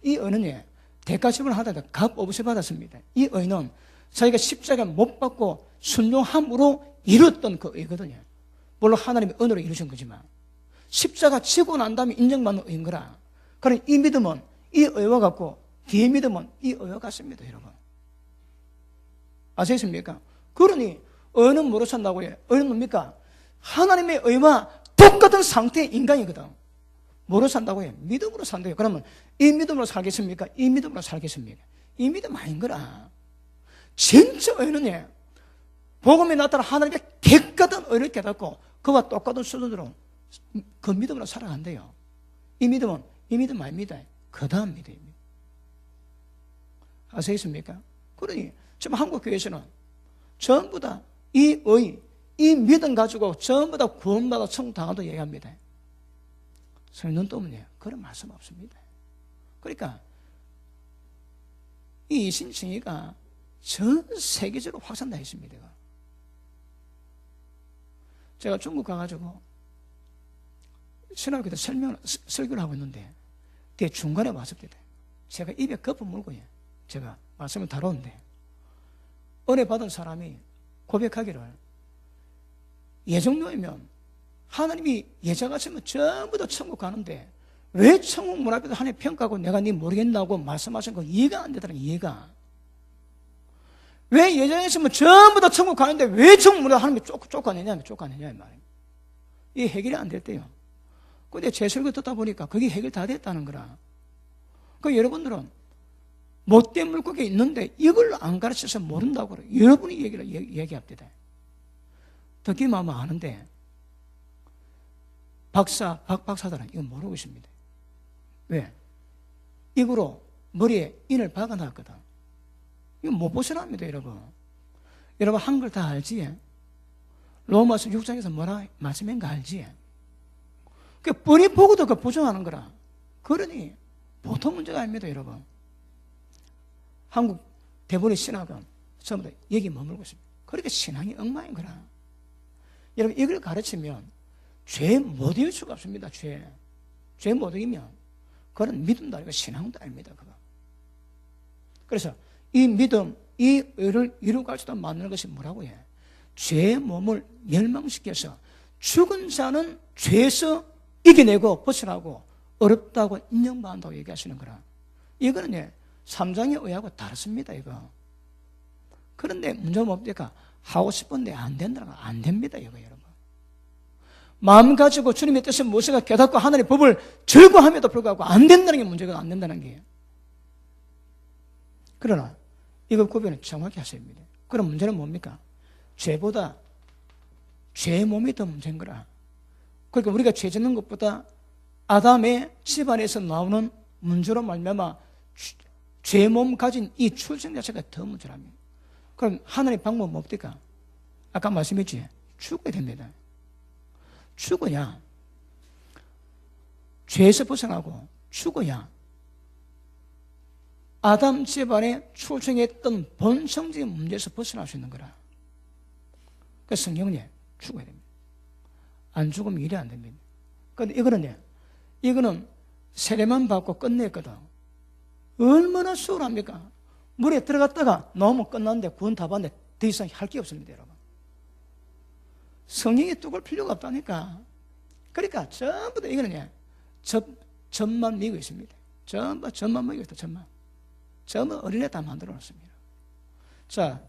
이 은혜는 대가 지불하다가 값 없이 받았습니다. 이 의는 자기가 십자가 못 받고 순종함으로 이뤘던 그 의거든요. 물론 하나님의 은혜로 이루신 거지만 십자가 지고 난 다음에 인정받는 의인 거라. 그럼 이 믿음은 이 의와 같고 뒤에 믿음은 이 의와 같습니다, 여러분. 아시겠습니까? 그러니 의는 뭐로 산다고 해요? 의는 뭡니까? 하나님의 의와 똑같은 상태의 인간이거든. 뭐로 산다고 해요? 믿음으로 산다고요. 그러면 이 믿음으로 살겠습니까? 이 믿음으로 살겠습니까? 이 믿음 아닌 거라. 진짜 의는 복음에 나타나 하나님의 객같은 의를 깨닫고 그와 똑같은 수준으로 그 믿음으로 살아간대요. 이 믿음 아닙니다. 그 다음 믿음입니다. 아시겠습니까? 그러니 지금 한국 교회에서는 전부 다 이 의, 이 믿음 가지고 전부 다 구원받아 청당하도 얘기합니다. 성령 눈 뜨면 그런 말씀 없습니다. 그러니까 이 신칭의가 전 세계적으로 확산되어 있습니다. 제가 중국 가가지고 신학교에서 설교를 하고 있는데 뒤에 중간에 왔을 때 제가 입에 거품 물고 제가 말씀을 다루는데 은혜 받은 사람이 고백하기를 예정료이면 하나님이 여자 같으면 전부 다 천국 가는데 왜 천국 문 앞에서 하나님 평가하고 내가 네 모르겠나고 말씀하신 거 이해가 안 되더라고요. 이해가. 왜 여자 있으면 전부 다 천국 가는데 왜 천국 문 앞에 하나님이 쫓아내냐 이 말이에요. 이게 해결이 안 될 때요. 근데 제 설교 듣다 보니까 그게 해결 다 됐다는 거라. 그 여러분들은 못된 물고기 있는데 이걸 안 가르쳐서 모른다고 그래요. 여러분이 얘기합니다. 듣기만 하면 아는데 박사들은 이거 모르고 있습니다. 왜? 이거로 머리에 인을 박아놨거든. 이거 못 벗어납니다, 여러분. 여러분 한글 다 알지? 로마서 6장에서 뭐라 말씀인가 알지? 그 뻔히 보고도 그 부정하는 거라. 그러니 보통 문제가 아닙니다, 여러분. 한국 대부분의 신학은 전부 다 여기 머물고 있습니다. 그렇게 신앙이 엉망인 거라. 여러분 이걸 가르치면 죄 못 이길 수가 없습니다. 죄 못 이기면 그건 믿음도 아니고 신앙도 아닙니다. 그거. 그래서 이 믿음, 이 의를 이루고 갈 수 있도록 만드는 것이 뭐라고 해? 죄의 몸을 멸망시켜서 죽은 자는 죄에서 이겨내고 벗어나고 어렵다고 인정받는다고 얘기하시는 거라. 이거는 3장의 의하고 다릅니다. 이거. 그런데 문제가 뭡니까? 하고 싶은데 안 된다는 거 안 됩니다. 이거 여러분. 마음 가지고 주님의 뜻을 무엇인가 깨닫고 하나님의 법을 절거함에도 불구하고 안 된다는 게 문제가 안 된다는 게. 그러나 이걸 구별은 정확히 하셔야 합니다. 그럼 문제는 뭡니까? 죄보다 죄의 몸이 더 문제인 거라. 그러니까 우리가 죄 짓는 것보다 아담의 집안에서 나오는 문제로 말미암아 죄의 몸 가진 이 출생 자체가 더 문제랍니다. 그럼 하나님의 방법은 뭡니까? 아까 말씀했지? 죽어야 됩니다. 죽어야 죄에서 벗어나고 죽어야 아담 집안에 출생했던 본성적인 문제에서 벗어날 수 있는 거라. 그래서 성경은 죽어야 됩니다. 안 죽으면 일이 안 됩니다. 그런데 이거는 세례만 받고 끝냈거든. 얼마나 수월합니까? 물에 들어갔다가 나오면 끝났는데 구원 다 받는데 더 이상 할 게 없습니다, 여러분. 성령이 뚝을 필요가 없다니까. 그러니까 전부 다 이거는 점만 미고 있습니다. 전부 점만 미고 있다, 점만. 전부 어린애 다 만들어 놓습니다. 자,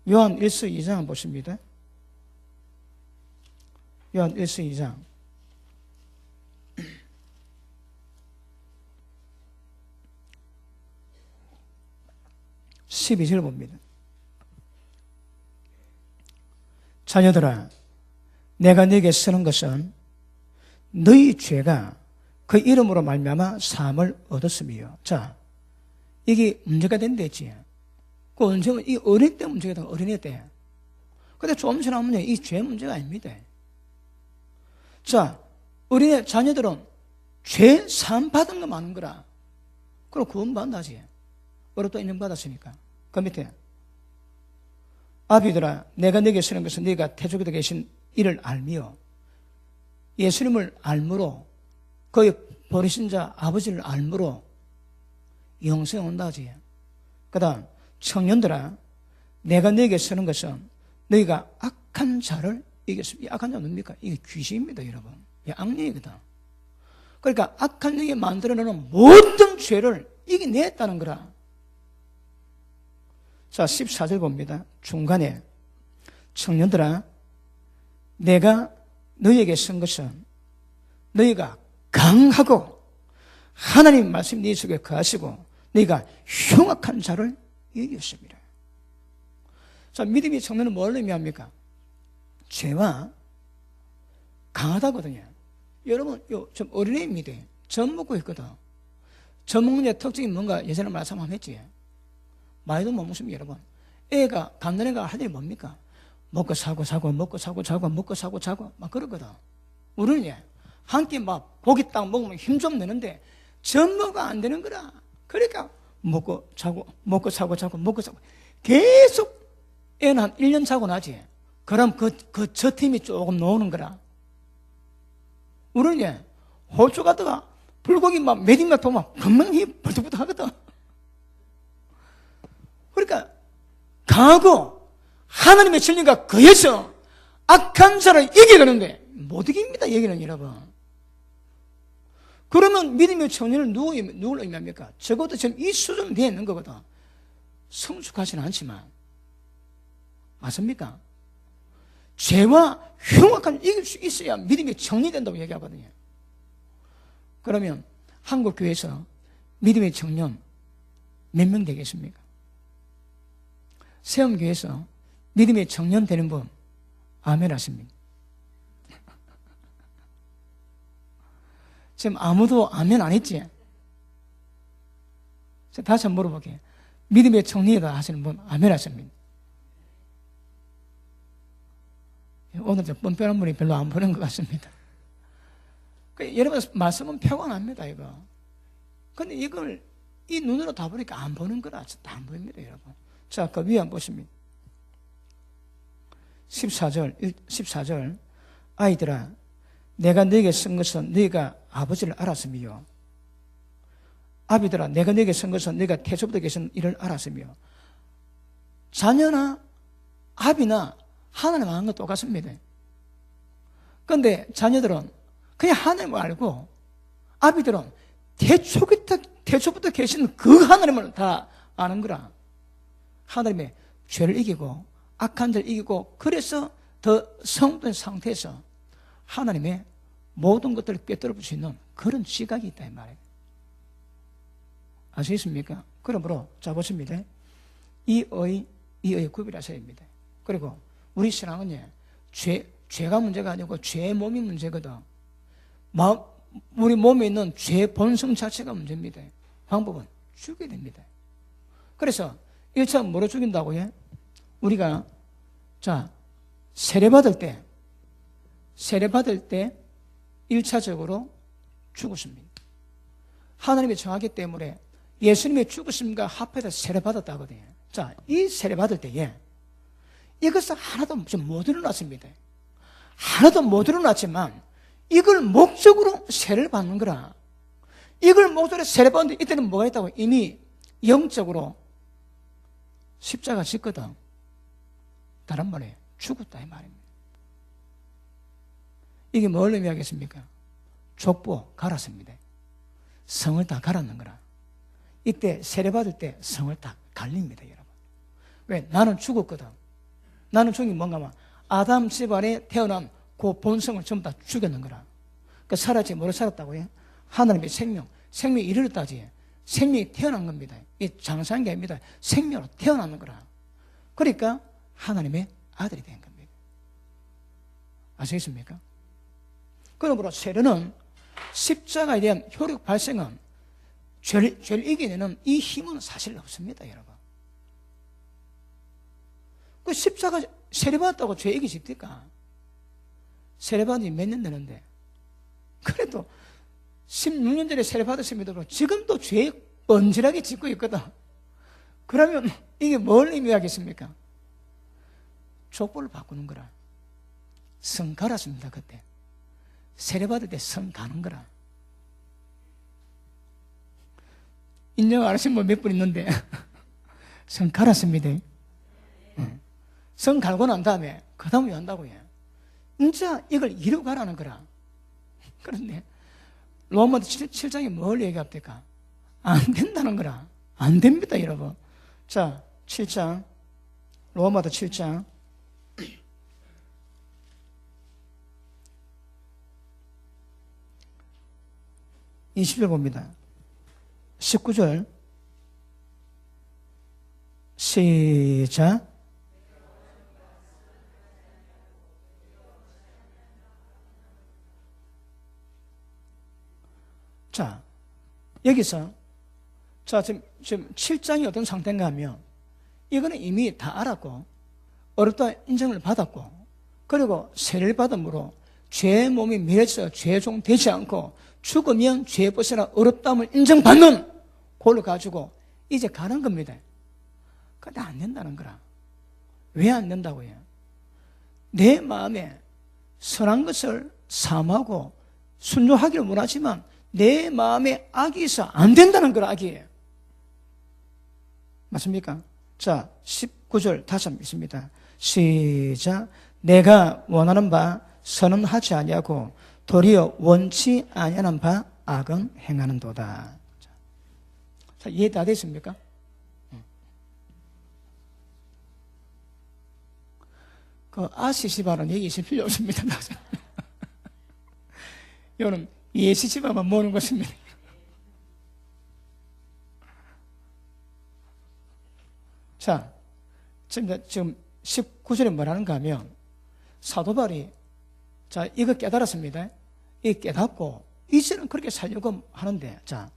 요한 1서 2장 한번 보십니다. 요한 1서 2장. 12절 봅니다. 자녀들아, 내가 너에게 쓰는 것은 너희 죄가 그 이름으로 말미암아 사함을 얻었음이요. 자, 이게 문제가 된댔지. 그 언제 이 어린 때 문제가 된 어린애 때. 근데 조금 지나면 이 죄 문제가 아닙니다. 자, 어린애 자녀들은 죄 사함 받은 거 많은 거라. 그럼 구원 받는다지. 어렵다 인정 받았으니까. 그 밑에 아비들아, 내가 너에게 쓰는 것은 네가 태초부터 계신 이를 알미요. 예수님을 알므로 그의 버리신 자 아버지를 알므로 영생이 온다지. 그 다음 청년들아, 내가 너에게 쓰는 것은 너희가 악한 자를 이겼습니다. 이 악한 자는 뭡니까? 이게 귀신입니다, 여러분. 이 악령이거든. 그러니까 악한 영이 만들어내는 모든 죄를 이겨냈다는 거라. 자, 14절 봅니다. 중간에 청년들아, 내가 너희에게 쓴 것은 너희가 강하고 하나님 말씀 네 속에 거하시고 너희가 흉악한 자를 이겼습니다. 자, 믿음이 청년은 뭘 의미합니까? 죄와 강하다거든요. 여러분, 좀 어린애입니다. 젖 먹고 있거든. 젖 먹는 데 특징이 뭔가 예전에 말씀 한번 했지. 많이도 못 먹습니다, 여러분. 애가, 갓난 애가 할 일이 뭡니까? 먹고 사고, 먹고 사고, 먹고 사고, 막 그러거든. 우리는 한 끼 막 고기 딱 먹으면 힘 좀 내는데 젖먹어가 안 되는 거라. 그러니까 먹고 자고, 먹고 사고, 계속 애는 한 1년 자고 나지. 그럼 저 팀이 조금 나오는 거라. 우리는 호주 가다가 불고기 막 매딩만 보면 금방히 벌떡벌떡 하거든. 그러니까 강하고 하나님의 진리가 거해서 악한 자를 이겨가는데 못 이깁니다, 여기는 여러분. 그러면 믿음의 청년을 누구를 의미합니까? 적어도 지금 이 수준 되어 있는 거거든. 성숙하지는 않지만. 맞습니까? 죄와 흉악함을 이길 수 있어야 믿음이 정리된다고 얘기하거든요. 그러면 한국교회에서 믿음의 청년 몇 명 되겠습니까? 세움교회에서 믿음의 청년 되는 분 아멘 하십니까? 지금 아무도 아멘 안 했지? 다시 한번 물어볼게요. 믿음의 청년이다 하시는 분 아멘 하십니까? 오늘 좀 뻔뻔한 분이 별로 안 보는 것 같습니다. 여러분 말씀은 표가 납니다, 이거. 근데 이걸 이 눈으로 다 보니까 안 보는 거라 다 안 보입니다, 여러분. 자, 그 위에 한번 보십니다. 14절. 아이들아, 내가 너에게 쓴 것은 너희가 아버지를 알았으며, 아비들아, 내가 너에게 쓴 것은 너희가 태초부터 계신 이를 알았으며. 자녀나 아비나 하나님 아는 건 똑같습니다. 그런데 자녀들은 그냥 하나님을 알고, 아비들은 태초부터 계신 그 하나님을 다 아는 거라. 하나님의 죄를 이기고 악한 자를 이기고, 그래서 더 성된 상태에서 하나님의 모든 것들을 꿰뚫어 볼 수 있는 그런 지각이 있다 이 말이에요. 아시겠습니까? 그러므로 자 보십니다. 이의 구별하셔야입니다. 그리고 우리 신앙은요, 죄가 문제가 아니고 죄의 몸이 문제거든. 우리 몸에 있는 죄 본성 자체가 문제입니다. 방법은 죽여야 됩니다. 그래서 1차 뭐로 죽인다고요? 우리가 세례받을 때 1차적으로 죽었습니다. 하나님이 정하기 때문에 예수님의 죽으심과 합해서 세례받았다거든요. 자, 이 세례받을 때에 이것은 하나도 못 일어났습니다. 하나도 못 일어났지만 이걸 목적으로 세례를 받는 거라. 이걸 목적으로 세례 받는데 이때는 뭐가 있다고? 이미 영적으로 십자가 짓거든. 다른 말에 죽었다 이 말입니다. 이게 뭘 의미하겠습니까? 족보 갈았습니다. 성을 다 갈았는 거라. 이때 세례 받을 때 성을 다 갈립니다, 여러분. 왜? 나는 죽었거든. 나는 죽은 게 뭔가 막 아담 집안에 태어난 그 본성을 전부 다 죽였는 거라. 그 살았지 뭐로 살았다고 해? 하나님의 생명이 이르렀다지. 생명이 태어난 겁니다. 이 장사한 게 아닙니다. 생명으로 태어나는 거라. 그러니까 하나님의 아들이 된 겁니다. 아시겠습니까? 그러므로 세례는 십자가에 대한 효력 발생은 죄를 이겨내는 이 힘은 사실 없습니다, 여러분. 그 십자가 세례받았다고 죄 이기십니까? 세례받은 지 몇 년 되는데, 그래도 16년 전에 세례받았습니다도 지금도 죄 번질하게 짓고 있거든. 그러면 이게 뭘 의미하겠습니까? 족보를 바꾸는 거라. 성 갈았습니다, 그때. 세례받을 때 성 가는 거라. 인정 안 하신 분 몇 분 있는데 성 갈았습니다. 성 갈고 난 다음에 그 다음에 한다고 해. 진짜 이걸 이루가라는 거라. 그런데 로마서 7장에 뭘 얘기합니까? 안 된다는 거라. 안 됩니다, 여러분. 자, 7장 로마서 7장 20절 봅니다. 19절 시작. 자, 여기서 지금 7장이 어떤 상태인가 하면 이거는 이미 다 알았고 어렵다 인정을 받았고 그리고 세례를 받음으로 죄의 몸이 멸해서 죄종 되지 않고 죽으면 죄 벗어나 어렵다함을 인정받는 그걸 가지고 이제 가는 겁니다. 근데 안 된다는 거라. 왜 안 된다고 해요? 내 마음에 선한 것을 삼하고 순종하기를 원하지만 내 마음에 악이 있어 안 된다는 거라. 악이에요. 맞습니까? 자, 19절 다시 한번 읽습니다. 시작. 내가 원하는 바 선은 하지 아니하고 도리어 원치 아니하는 바 악은 행하는도다. 자, 이해 다 됐습니까? 그 아시시바는 얘기 있을 필요 없습니다. 이거는 예시시바만 모는 것입니다. 자, 지금 19절에 뭐라는가 하면 사도 바울이 자, 이거 깨달았습니다. 이 깨닫고 이제는 그렇게 살려고 하는데, 자,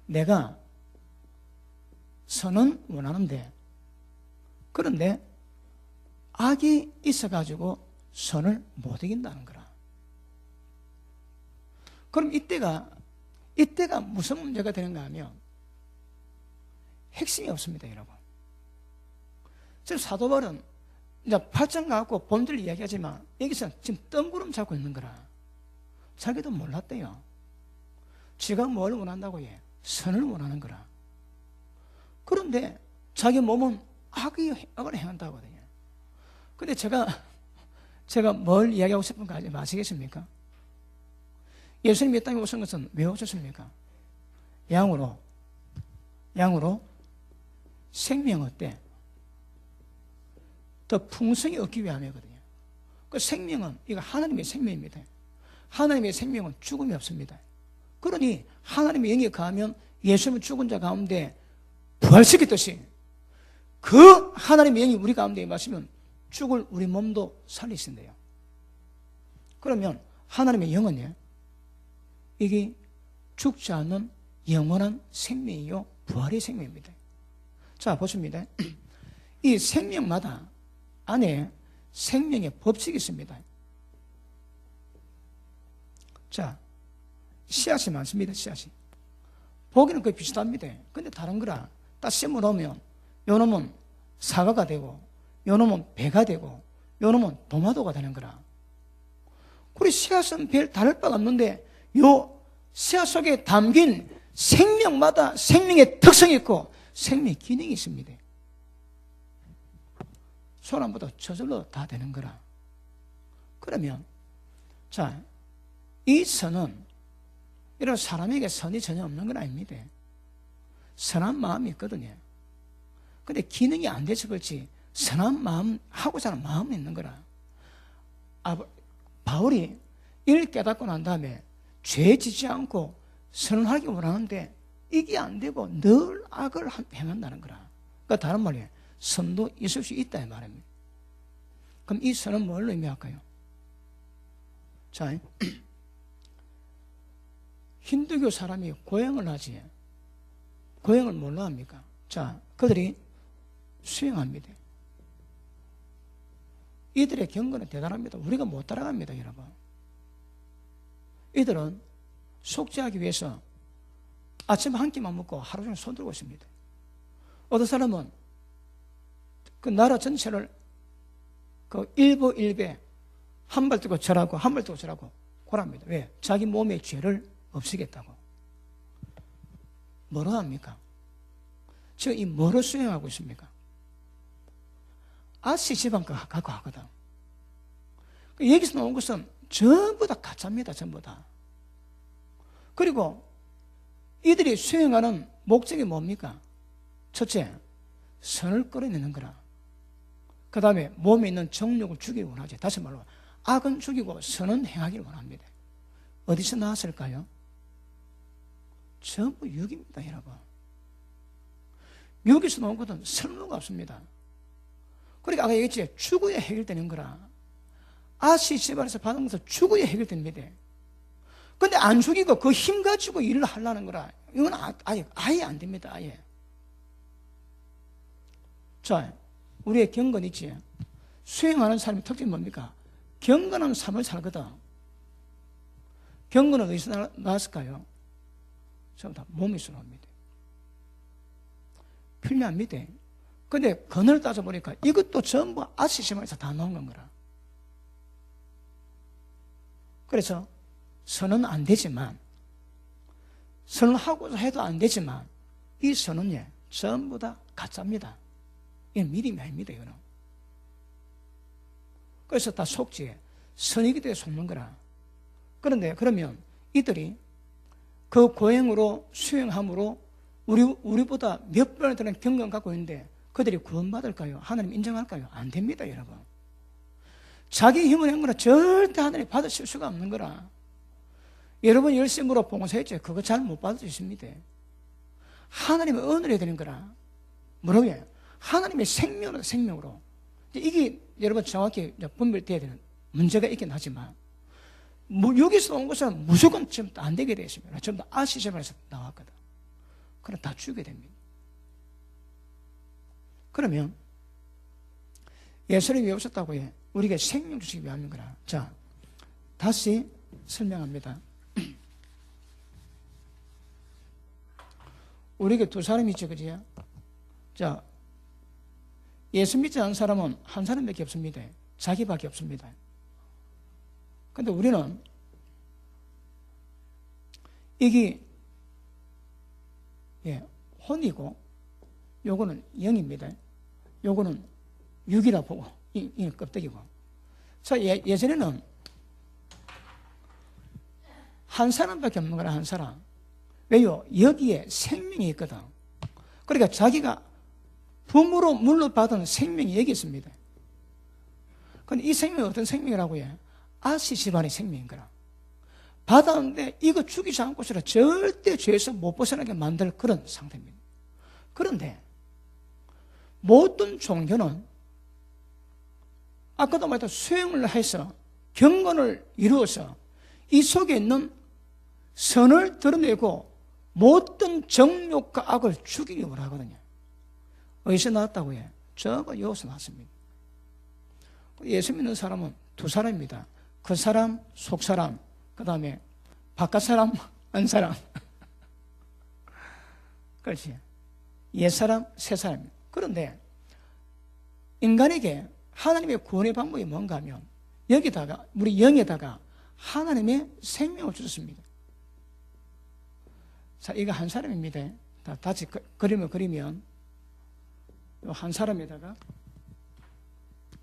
내가 선은 원하는데, 그런데 악이 있어가지고 선을 못 이긴다는 거라. 그럼 이때가 무슨 문제가 되는가 하면 핵심이 없습니다, 여러분. 지금 사도 바울은 이제 발전 갖고 본질을 이야기하지만 여기서 지금 뜬구름 잡고 있는 거라. 자기도 몰랐대요. 지가 뭘 원한다고 해? 선을 원하는 거라. 그런데 자기 몸은 악을 행한다고 하거든요. 근데 제가 뭘 이야기하고 싶은가 아시겠습니까? 예수님이 이 땅에 오신 것은 왜 오셨습니까? 양으로 생명 얻되 더 풍성히 얻기 위함이거든요. 그 생명은 이거 하나님의 생명입니다. 하나님의 생명은 죽음이 없습니다. 그러니 하나님의 영이 가하면 예수님은 죽은 자 가운데 부활시켰듯이 그 하나님의 영이 우리 가운데 임하시면 죽을 우리 몸도 살리신대요. 그러면 하나님의 영은요, 이게 죽지 않는 영원한 생명이요 부활의 생명입니다. 자, 보십니다. 이 생명마다 안에 생명의 법칙이 있습니다. 자, 씨앗이 많습니다. 씨앗이 보기는 거의 비슷합니다. 근데 다른 거라 딱 심어 놓으면 요 놈은 사과가 되고 요 놈은 배가 되고 요 놈은 도마도가 되는 거라. 그리고 씨앗은 별 다를 바가 없는데 요 씨앗 속에 담긴 생명마다 생명의 특성이 있고 생명의 기능이 있습니다. 소나무도 저절로 다 되는 거라. 그러면 자, 이 선은 이런 사람에게 선이 전혀 없는 건 아닙니다. 선한 마음이 있거든요. 근데 기능이 안 돼서 그렇지 선한 마음, 하고자 하는 마음이 있는 거라. 바울이 이를 깨닫고 난 다음에 죄 짓지 않고 선하기 원하는데 이게 안 되고 늘 악을 행한다는 거라. 그러니까 다른 말이에요. 선도 있을 수 있다 이 말입니다. 그럼 이 선은 뭘 의미할까요? 자, 힌두교 사람이 고행을 하지 고행을 뭘로 합니까? 자, 그들이 수행합니다. 이들의 경건은 대단합니다. 우리가 못 따라갑니다, 여러분. 이들은 속죄하기 위해서 아침 한 끼만 먹고 하루 종일 손 들고 있습니다. 어떤 사람은 그 나라 전체를 그 일보 일배 한 발 뜨고 절하고 한 발 뜨고 절하고 고랍니다. 왜? 자기 몸의 죄를 없애겠다고. 뭐로 합니까? 지금 이 뭐로 수행하고 있습니까? 아시 지방 갖고 하거든. 여기서 나온 것은 전부 다 가짜입니다. 전부 다. 그리고 이들이 수행하는 목적이 뭡니까? 첫째, 선을 끌어내는 거라. 그 다음에 몸에 있는 정욕을 죽이기 원하지. 다시 말로 악은 죽이고 선은 행하기를 원합니다. 어디서 나왔을까요? 전부 육입니다, 여러분. 육에서 나온 것은 설모가 없습니다. 그러니까 아까 얘기했지, 죽어야 해결되는 거라. 아시 집안에서 받은 것은 죽어야 해결됩니다. 근데 안 죽이고 그 힘 가지고 일을 하려는 거라. 이건 아예 안 됩니다, 아예. 자, 우리의 경건 있지. 수행하는 사람의 특징이 뭡니까? 경건한 삶을 살거든. 경건은 어디서 나왔을까요? 전부 다 몸에서 나옵니다. 편리합니다. 근데 건을 따져보니까 이것도 전부 아시시마에서 다 나온 건 거라. 그래서 선은 안 되지만, 선을 하고자 해도 안 되지만, 이 선은 전부 다 가짜입니다. 이건 믿음이 아닙니다, 이거는. 그래서 다 속지에 선이기 때문에 속는 거라. 그런데 그러면 이들이 그 고행으로 수행함으로 우리보다 몇 번을 더는 경건을 갖고 있는데 그들이 구원받을까요? 하나님 인정할까요? 안 됩니다, 여러분. 자기 힘을 한 거라 절대 하나님 받으실 수가 없는 거라. 여러분 열심으로 봉사했죠. 그거 잘 못 받으십니다. 하나님의 은혜를 되는 거라. 뭐라고요? 하나님의 생명으로. 이게 여러분 정확히 분별돼야 되는 문제가 있긴 하지만 여기서 온 것은 무조건 지금 안 되게 되어 있습니다. 전부 다 아시제반에서 나왔거든. 그럼 다 죽게 됩니다. 그러면 예수님이 오셨다고 해. 우리가 생명 주시기 위함인 거라. 자, 다시 설명합니다. 우리에게 두 사람이 있죠, 그지요? 자, 예수 믿지 않은 사람은 한 사람밖에 없습니다. 자기밖에 없습니다. 근데 우리는 이게 혼이고 요거는 영입니다. 요거는 육이라 보고 이 껍데기고. 자, 예전에는 한 사람밖에 없는 거라. 한 사람. 왜요? 여기에 생명이 있거든. 그러니까 자기가 부모로 물려받은 생명이 여기 있습니다. 근데 이 생명이 어떤 생명이라고 해? 아시 집안의 생명인 거라. 받았는데 이거 죽이지 않고서는 절대 죄에서 못 벗어나게 만들 그런 상태입니다. 그런데 모든 종교는 아까도 말했던 수행을 해서 경건을 이루어서 이 속에 있는 선을 드러내고 모든 정욕과 악을 죽이기 원하거든요. 어디서 나왔다고 해? 저거 여기서 나왔습니다. 예수 믿는 사람은 두 사람입니다. 그 사람, 속 사람, 그 다음에 바깥 사람, 안 사람. 그렇지. 옛 사람, 새 사람입니다. 그런데 인간에게 하나님의 구원의 방법이 뭔가 하면 여기다가 우리 영에다가 하나님의 생명을 주셨습니다. 자, 이거 한 사람입니다. 다시 그림을 그리면 한 사람에다가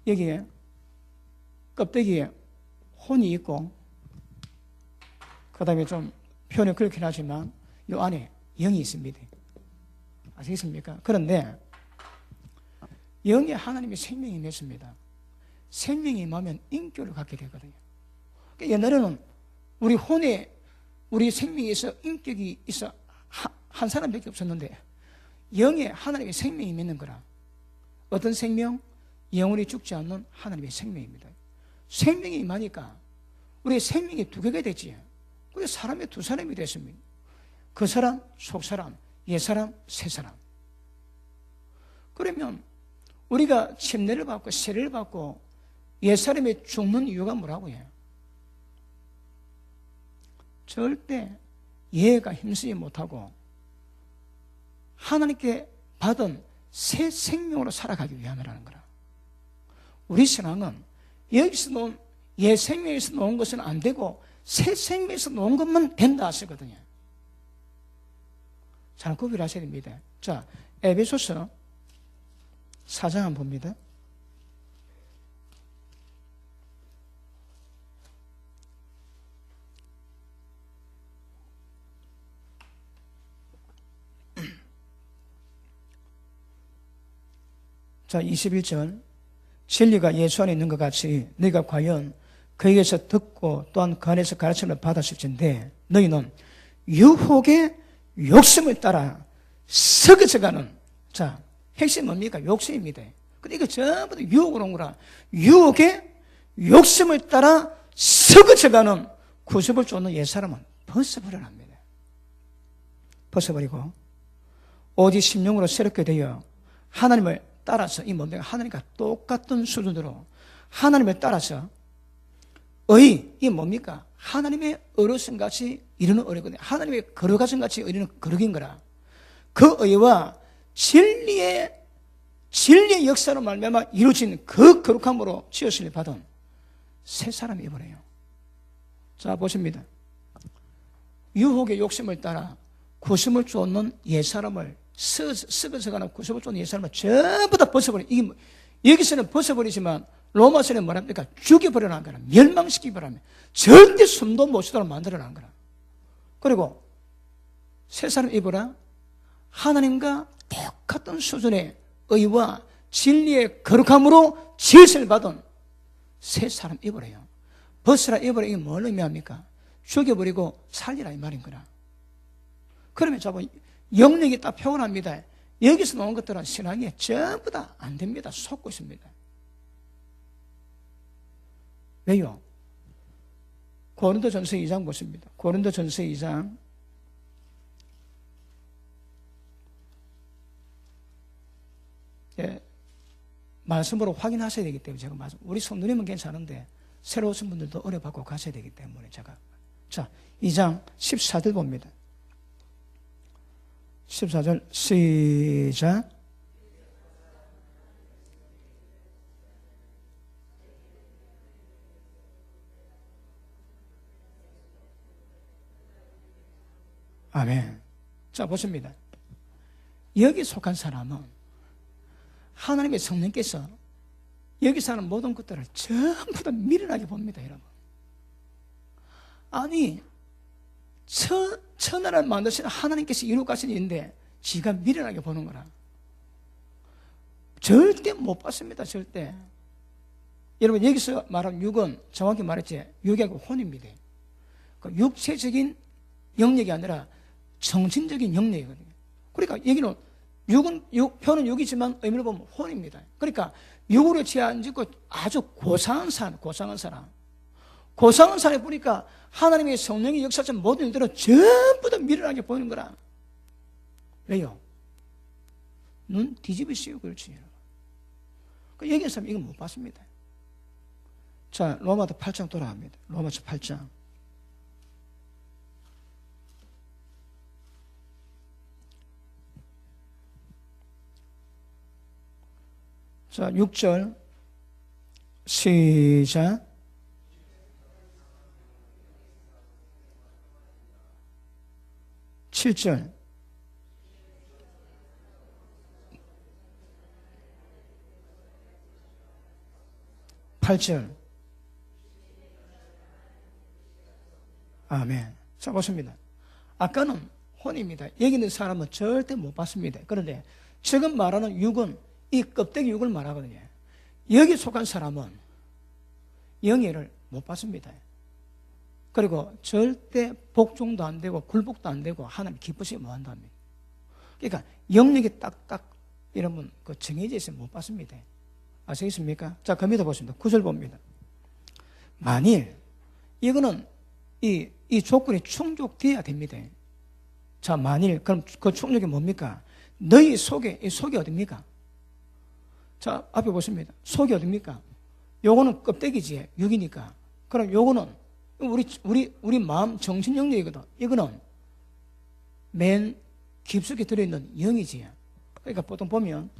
여기에 껍데기에 혼이 있고 그 다음에 좀 표현이 그렇긴 하지만 이 안에 영이 있습니다. 아시겠습니까? 그런데 영에 하나님의 생명이 맺습니다. 생명이 임하면 인격을 갖게 되거든요. 옛날에는 우리 혼에 우리 생명이 있어 인격이 있어 한 사람밖에 없었는데 영에 하나님의 생명이 맺는 거라. 어떤 생명? 영원히 죽지 않는 하나님의 생명입니다. 생명이 임하니까 우리의 생명이 두 개가 되지. 우리 사람이 두 사람이 됐습니다. 그 사람, 속 사람, 옛 사람, 새 사람. 그러면 우리가 침례를 받고 세례를 받고 옛 사람이 죽는 이유가 뭐라고 해요? 절대 이해가 힘쓰지 못하고 하나님께 받은 새 생명으로 살아가기 위함이라는 거라. 우리 신앙은 여기서 놓은 옛 생명에서 놓은 것은 안 되고 새 생명에서 놓은 것만 된다 하시거든요. 잘 구별하셔야 됩니다. 자, 에베소서 4장 한번 봅니다. 자, 21절. 진리가 예수 안에 있는 것 같이 너희가 과연 그에게서 듣고 또한 그 안에서 가르침을 받았을진데 너희는 유혹의 욕심을 따라 썩어져가는. 자, 핵심이 뭡니까? 욕심입니다. 근데 이거 전부 다 유혹으로 온 거라. 유혹의 욕심을 따라 썩어져가는 구습을 쫓는 옛사람은 벗어버려야 합니다. 벗어버리고 오직 심령으로 새롭게 되어 하나님을 따라서 이 뭡니까? 하나님과 똑같은 수준으로 하나님을 따라서 이 뭡니까? 하나님의 어르신같이 이르는 어르거든요. 하나님의 거룩하신같이 이르는 거룩인 거라. 그 의와 진리의 역사로 말미암아 이루어진 그 거룩함으로 지으심을 받은 새 사람이 이번에요. 자, 보십니다. 유혹의 욕심을 따라 구심을 쫓는 옛사람을 썩어서가는 구습을 쫓는 옛사람을 전부 다 벗어버려. 이게 여기서는 벗어버리지만 로마서는 뭐랍니까? 죽여버려라는 거라. 멸망시키버라면 절대 숨도 못 쉬도록 만들어라는 거라. 그리고 새 사람 입으라. 하나님과 똑같은 수준의 의와 진리의 거룩함으로 질서를 받은 새 사람 입으래요. 벗으라 입으라. 이게 뭘 의미합니까? 죽여버리고 살리라 이 말인 거라. 그러면 저번 영역이 딱 표현합니다. 여기서 나온 것들은 신앙에 전부 다 안 됩니다. 속고 있습니다. 왜요? 고린도전서 2장 보십니다. 고린도전서 2장 말씀으로 확인하셔야 되기 때문에 제가 말씀, 우리 성도님은 괜찮은데 새로 오신 분들도 어려 받고 가셔야 되기 때문에 제가. 자, 2장 14절 봅니다. 14절 시작. 아멘. 자, 보십니다. 여기 속한 사람은 하나님의 성령께서 여기 사는 모든 것들을 전부 다 미련하게 봅니다, 여러분. 아니, 천하를 만드신 하나님께서 이루어 가신 일인데 지가 미련하게 보는 거라. 절대 못 봤습니다, 절대. 여러분, 여기서 말한 육은 정확히 말했지, 육하고 혼입니다. 그 육체적인 영역이 아니라 정신적인 영역이거든요. 그러니까 여기는 표는 육이지만 의미를 보면 혼입니다. 그러니까 육으로 죄 안 짓고 아주 고상한 사람. 고상한 사람에 보니까 하나님의 성령의 역사적 모든 일들은 전부 다 미련하게 보이는 거라. 왜요? 눈 뒤집어 씌우고 그렇지. 그 얘기한 사람 이건 못 봤습니다. 자, 로마서 8장 돌아갑니다. 로마서 8장. 자, 6절 시작. (7절) 8절 아멘. 자, 보십니다. 아까는 혼입니다. 여기 있는 사람은 절대 못 봤습니다. 그런데 지금 말하는 육은 이 껍데기 육을 말하거든요. 여기 속한 사람은 영예를 못 받습니다. 그리고 절대 복종도 안 되고 굴복도 안 되고 하나님 기쁘시게 못 한답니다. 그러니까 영역이 딱딱 여러분 그 정해져 있으면 못 받습니다. 아시겠습니까? 자, 그 밑에 보십니다. 9절 봅니다. 만일 이거는 이 조건이 충족돼야 됩니다. 자, 만일 그럼 그 충족이 뭡니까? 너희 속에 이 속이 어딥니까? 자, 앞에 보십니다. 속이 어딥니까? 요거는 껍데기지, 육이니까. 그럼 요거는 우리 마음, 정신 영역이거든. 이거는 맨 깊숙이 들어있는 영이지. 그러니까 보통 보면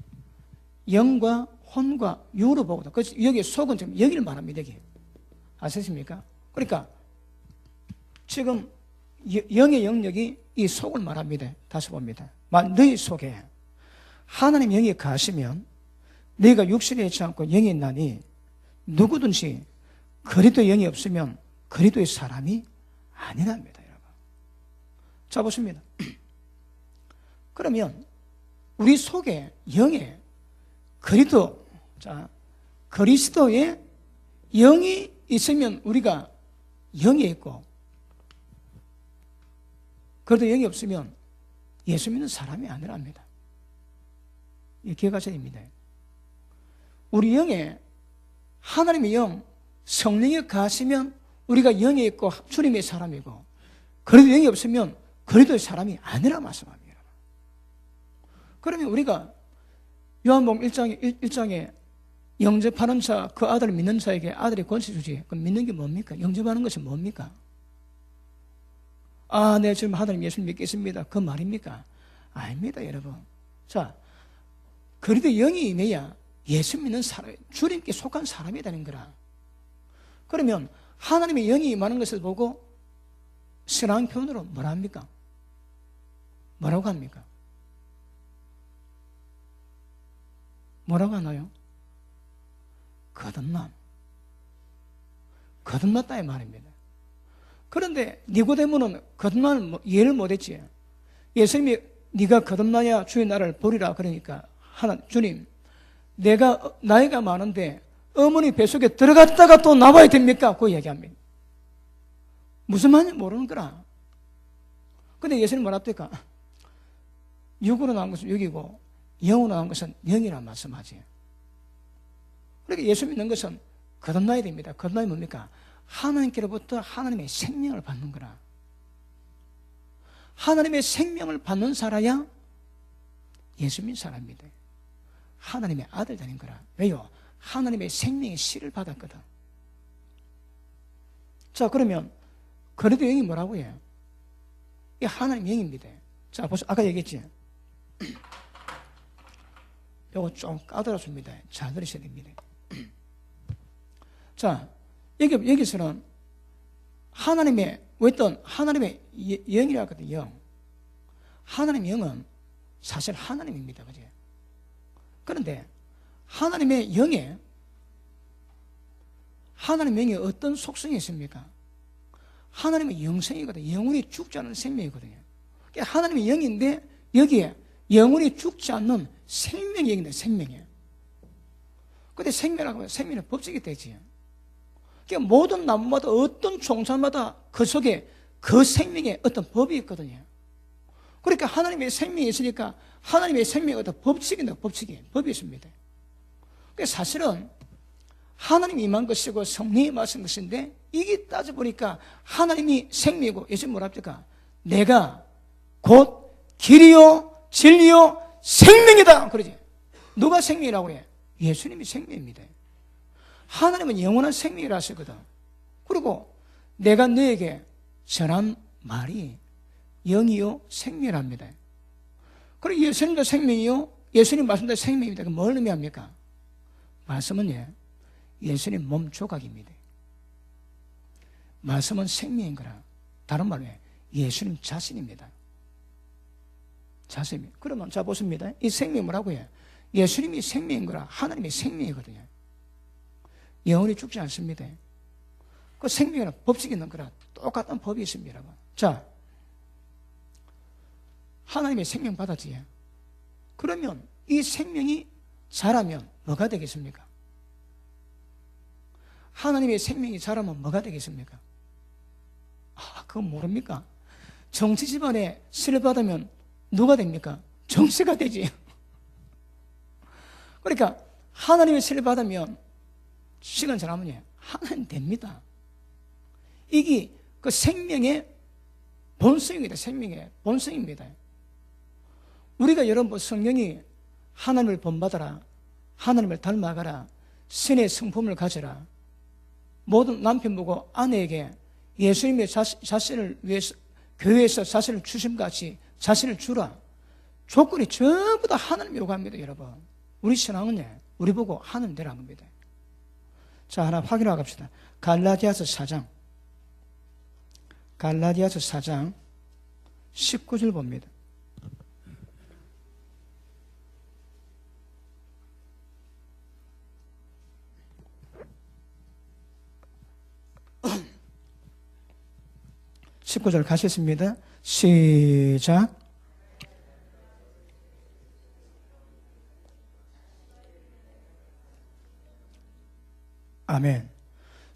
영과 혼과 육으로 보거든. 그래서 여기 속은 지금 여기를 말합니다, 여기. 아시겠습니까? 그러니까 지금 영의 영역이 이 속을 말합니다. 다시 봅니다. 너희 속에 하나님 영이 가시면 너희가 육신에 있지 않고 영이 있나니 누구든지 그리스도의 영이 없으면 그리스도의 사람이 아니랍니다, 여러분. 자, 보십니다. 그러면 우리 속에 영에 그리스도의 영이 있으면 우리가 영이 있고 그래도 영이 없으면 예수 믿는 사람이 아니랍니다. 이 기억하셔야 됩니다. 우리 영에 하나님의 영, 성령이 가시면 우리가 영이 있고 주님의 사람이고 그래도 영이 없으면 그래도 사람이 아니라 말씀합니다. 그러면 우리가 요한복음 1장에 영접하는 자, 그 아들을 믿는 자에게 아들이 권세 주지. 그럼 믿는 게 뭡니까? 영접하는 것이 뭡니까? 아, 네, 지금 하나님 예수를 믿겠습니다. 그 말입니까? 아닙니다, 여러분. 자, 그래도 영이 임해야 예수 믿는 사람, 주님께 속한 사람이 되는 거라. 그러면 하나님의 영이 임하는 것을 보고 신앙 표현으로 뭐라 합니까? 뭐라고 합니까? 뭐라고 하나요? 거듭났다 이 말입니다. 그런데 니고데모는 거듭남을 이해를 못했지. 예수님이 네가 거듭나야 주의 나라를 보리라 그러니까 주님, 내가 나이가 많은데 어머니 뱃속에 들어갔다가 또 나와야 됩니까? 그 얘기합니다. 무슨 말인지 모르는 거라. 근데 예수님 뭐라 합니까? 육으로 나온 것은 육이고 영으로 나온 것은 영이라 말씀하지. 그러니까 예수 믿는 것은 거듭나야 됩니다. 거듭나야 뭡니까? 하나님께로부터 하나님의 생명을 받는 거라. 하나님의 생명을 받는 사람이야 예수 믿는 사람입니다. 하나님의 아들 되는 거라. 왜요? 하나님의 생명의 씨를 받았거든. 자, 그러면 그래도 영이 뭐라고 해요? 이 하나님 영입니다. 자, 보세요. 아까 얘기했지? 요거 좀 까다롭습니다. 잘 들으셔야 됩니다. 자, 여기서는 하나님의 어떤 하나님의 영이라고 하거든요. 영. 하나님의 영은 사실 하나님입니다. 그죠? 그런데 하나님의 영에 어떤 속성이 있습니까? 하나님의 영생이거든요. 영원히 죽지 않는 생명이거든요. 하나님의 영인데 여기에 영원히 죽지 않는 생명이 있는데 생명이에요. 근데 생명이라고 하면 생명은 법칙이 되지. 그러니까 모든 나무마다 어떤 종자마다 그 속에 그 생명에 어떤 법이 있거든요. 그러니까 하나님의 생명이 있으니까 하나님의 생명에 어떤 법칙이 있습니다. 그러니까 사실은 하나님이 임한 것이고 성령이 말씀 것인데 이게 따져보니까 하나님이 생명이고 예수님 뭐라 합니까? 내가 곧 길이요 진리요 생명이다 그러지. 누가 생명이라고 해? 예수님이 생명입니다. 하나님은 영원한 생명이라 하시거든. 그리고 내가 너에게 전한 말이 영이요 생명이랍니다. 그리고 예수님도 생명이요 예수님 말씀도 생명입니다. 그럼 뭘 의미합니까? 말씀은 예수님 몸 조각입니다. 말씀은 생명인 거라. 다른 말로 예수님 자신입니다. 자신입니다. 그러면 자 보십니다. 이 생명이 뭐라고 해요? 예수님이 생명인 거라. 하나님이 생명이거든요. 영원히 죽지 않습니다. 그 생명이란 법칙이 있는 거라. 똑같은 법이 있습니다, 여러분. 자, 하나님의 생명 받았지. 그러면 이 생명이 자라면 뭐가 되겠습니까? 하나님의 생명이 자라면 뭐가 되겠습니까? 그건 모릅니까? 정치 집안에 씨를 받으면 누가 됩니까? 정치가 되지. 그러니까 하나님의 씨를 받으면 시간 지나면 하나님 됩니다. 이게 그 생명의 본성입니다. 생명의 본성입니다. 우리가 여러분 성령이 하나님을 본받아라, 하나님을 닮아가라, 신의 성품을 가져라, 모든 남편 보고 아내에게 예수님의 자신을 위해서 교회에서 자신을 주심같이 자신을 주라. 조건이 전부 다 하나님 요구합니다. 여러분, 우리 신앙은 우리 보고 하나님 되라는 겁니다. 자, 하나 확인하고 갑시다. 갈라디아서 4장 19절 봅니다. (19절) 가셨습니다. 시작. 아멘.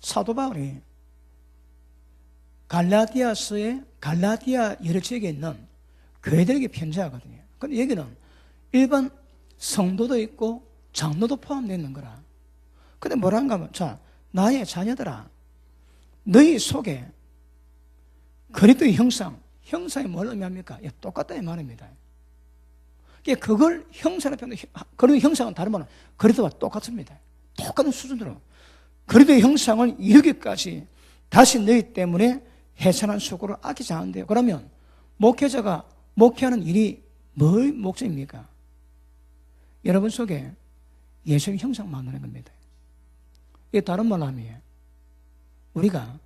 사도 바울이 갈라디아 여러 지역에 있는 교회들에게 편지하거든요. 근데 여기는 일반 성도도 있고 장로도 포함되어 있는 거라. 근데 뭐란가 하면, 자, 나의 자녀들아, 너희 속에 그리스도의 형상이 뭘 의미합니까? 똑같다 이 말입니다. 그걸 형상으로 표현해. 그리스도의 형상은 다른 말은 그리스도와 똑같습니다. 똑같은 수준으로 그리스도의 형상을 이루기까지 다시 너희 때문에 해산한 수고를 아끼지 않은데요. 그러면 목회자가 목회하는 일이 뭘 목적입니까? 여러분 속에 예수님 형상 만드는 겁니다. 이게 다른 말로 하면 우리가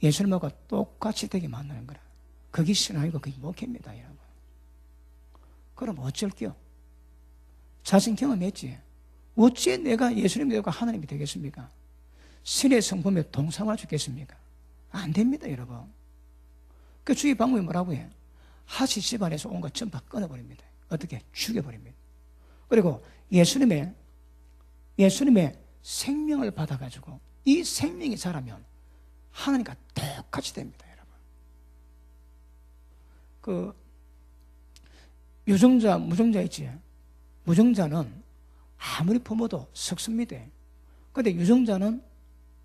예수님하고 똑같이 되게 만드는 거라. 그게 신앙이고 그게 목회입니다, 여러분. 그럼 어쩔게요? 자신 경험했지? 어찌 내가 예수님이 되고 하나님이 되겠습니까? 신의 성품에 동상화 죽겠습니까? 안 됩니다, 여러분. 그 주의 방법이 뭐라고 해? 하시 집안에서 온 것 전부 끊어버립니다. 어떻게? 죽여버립니다. 그리고 예수님의 생명을 받아가지고 이 생명이 자라면 하나님과 똑같이 됩니다, 여러분. 그 유정자, 무정자 있지? 무정자는 아무리 품어도 썩습니다. 근데 유정자는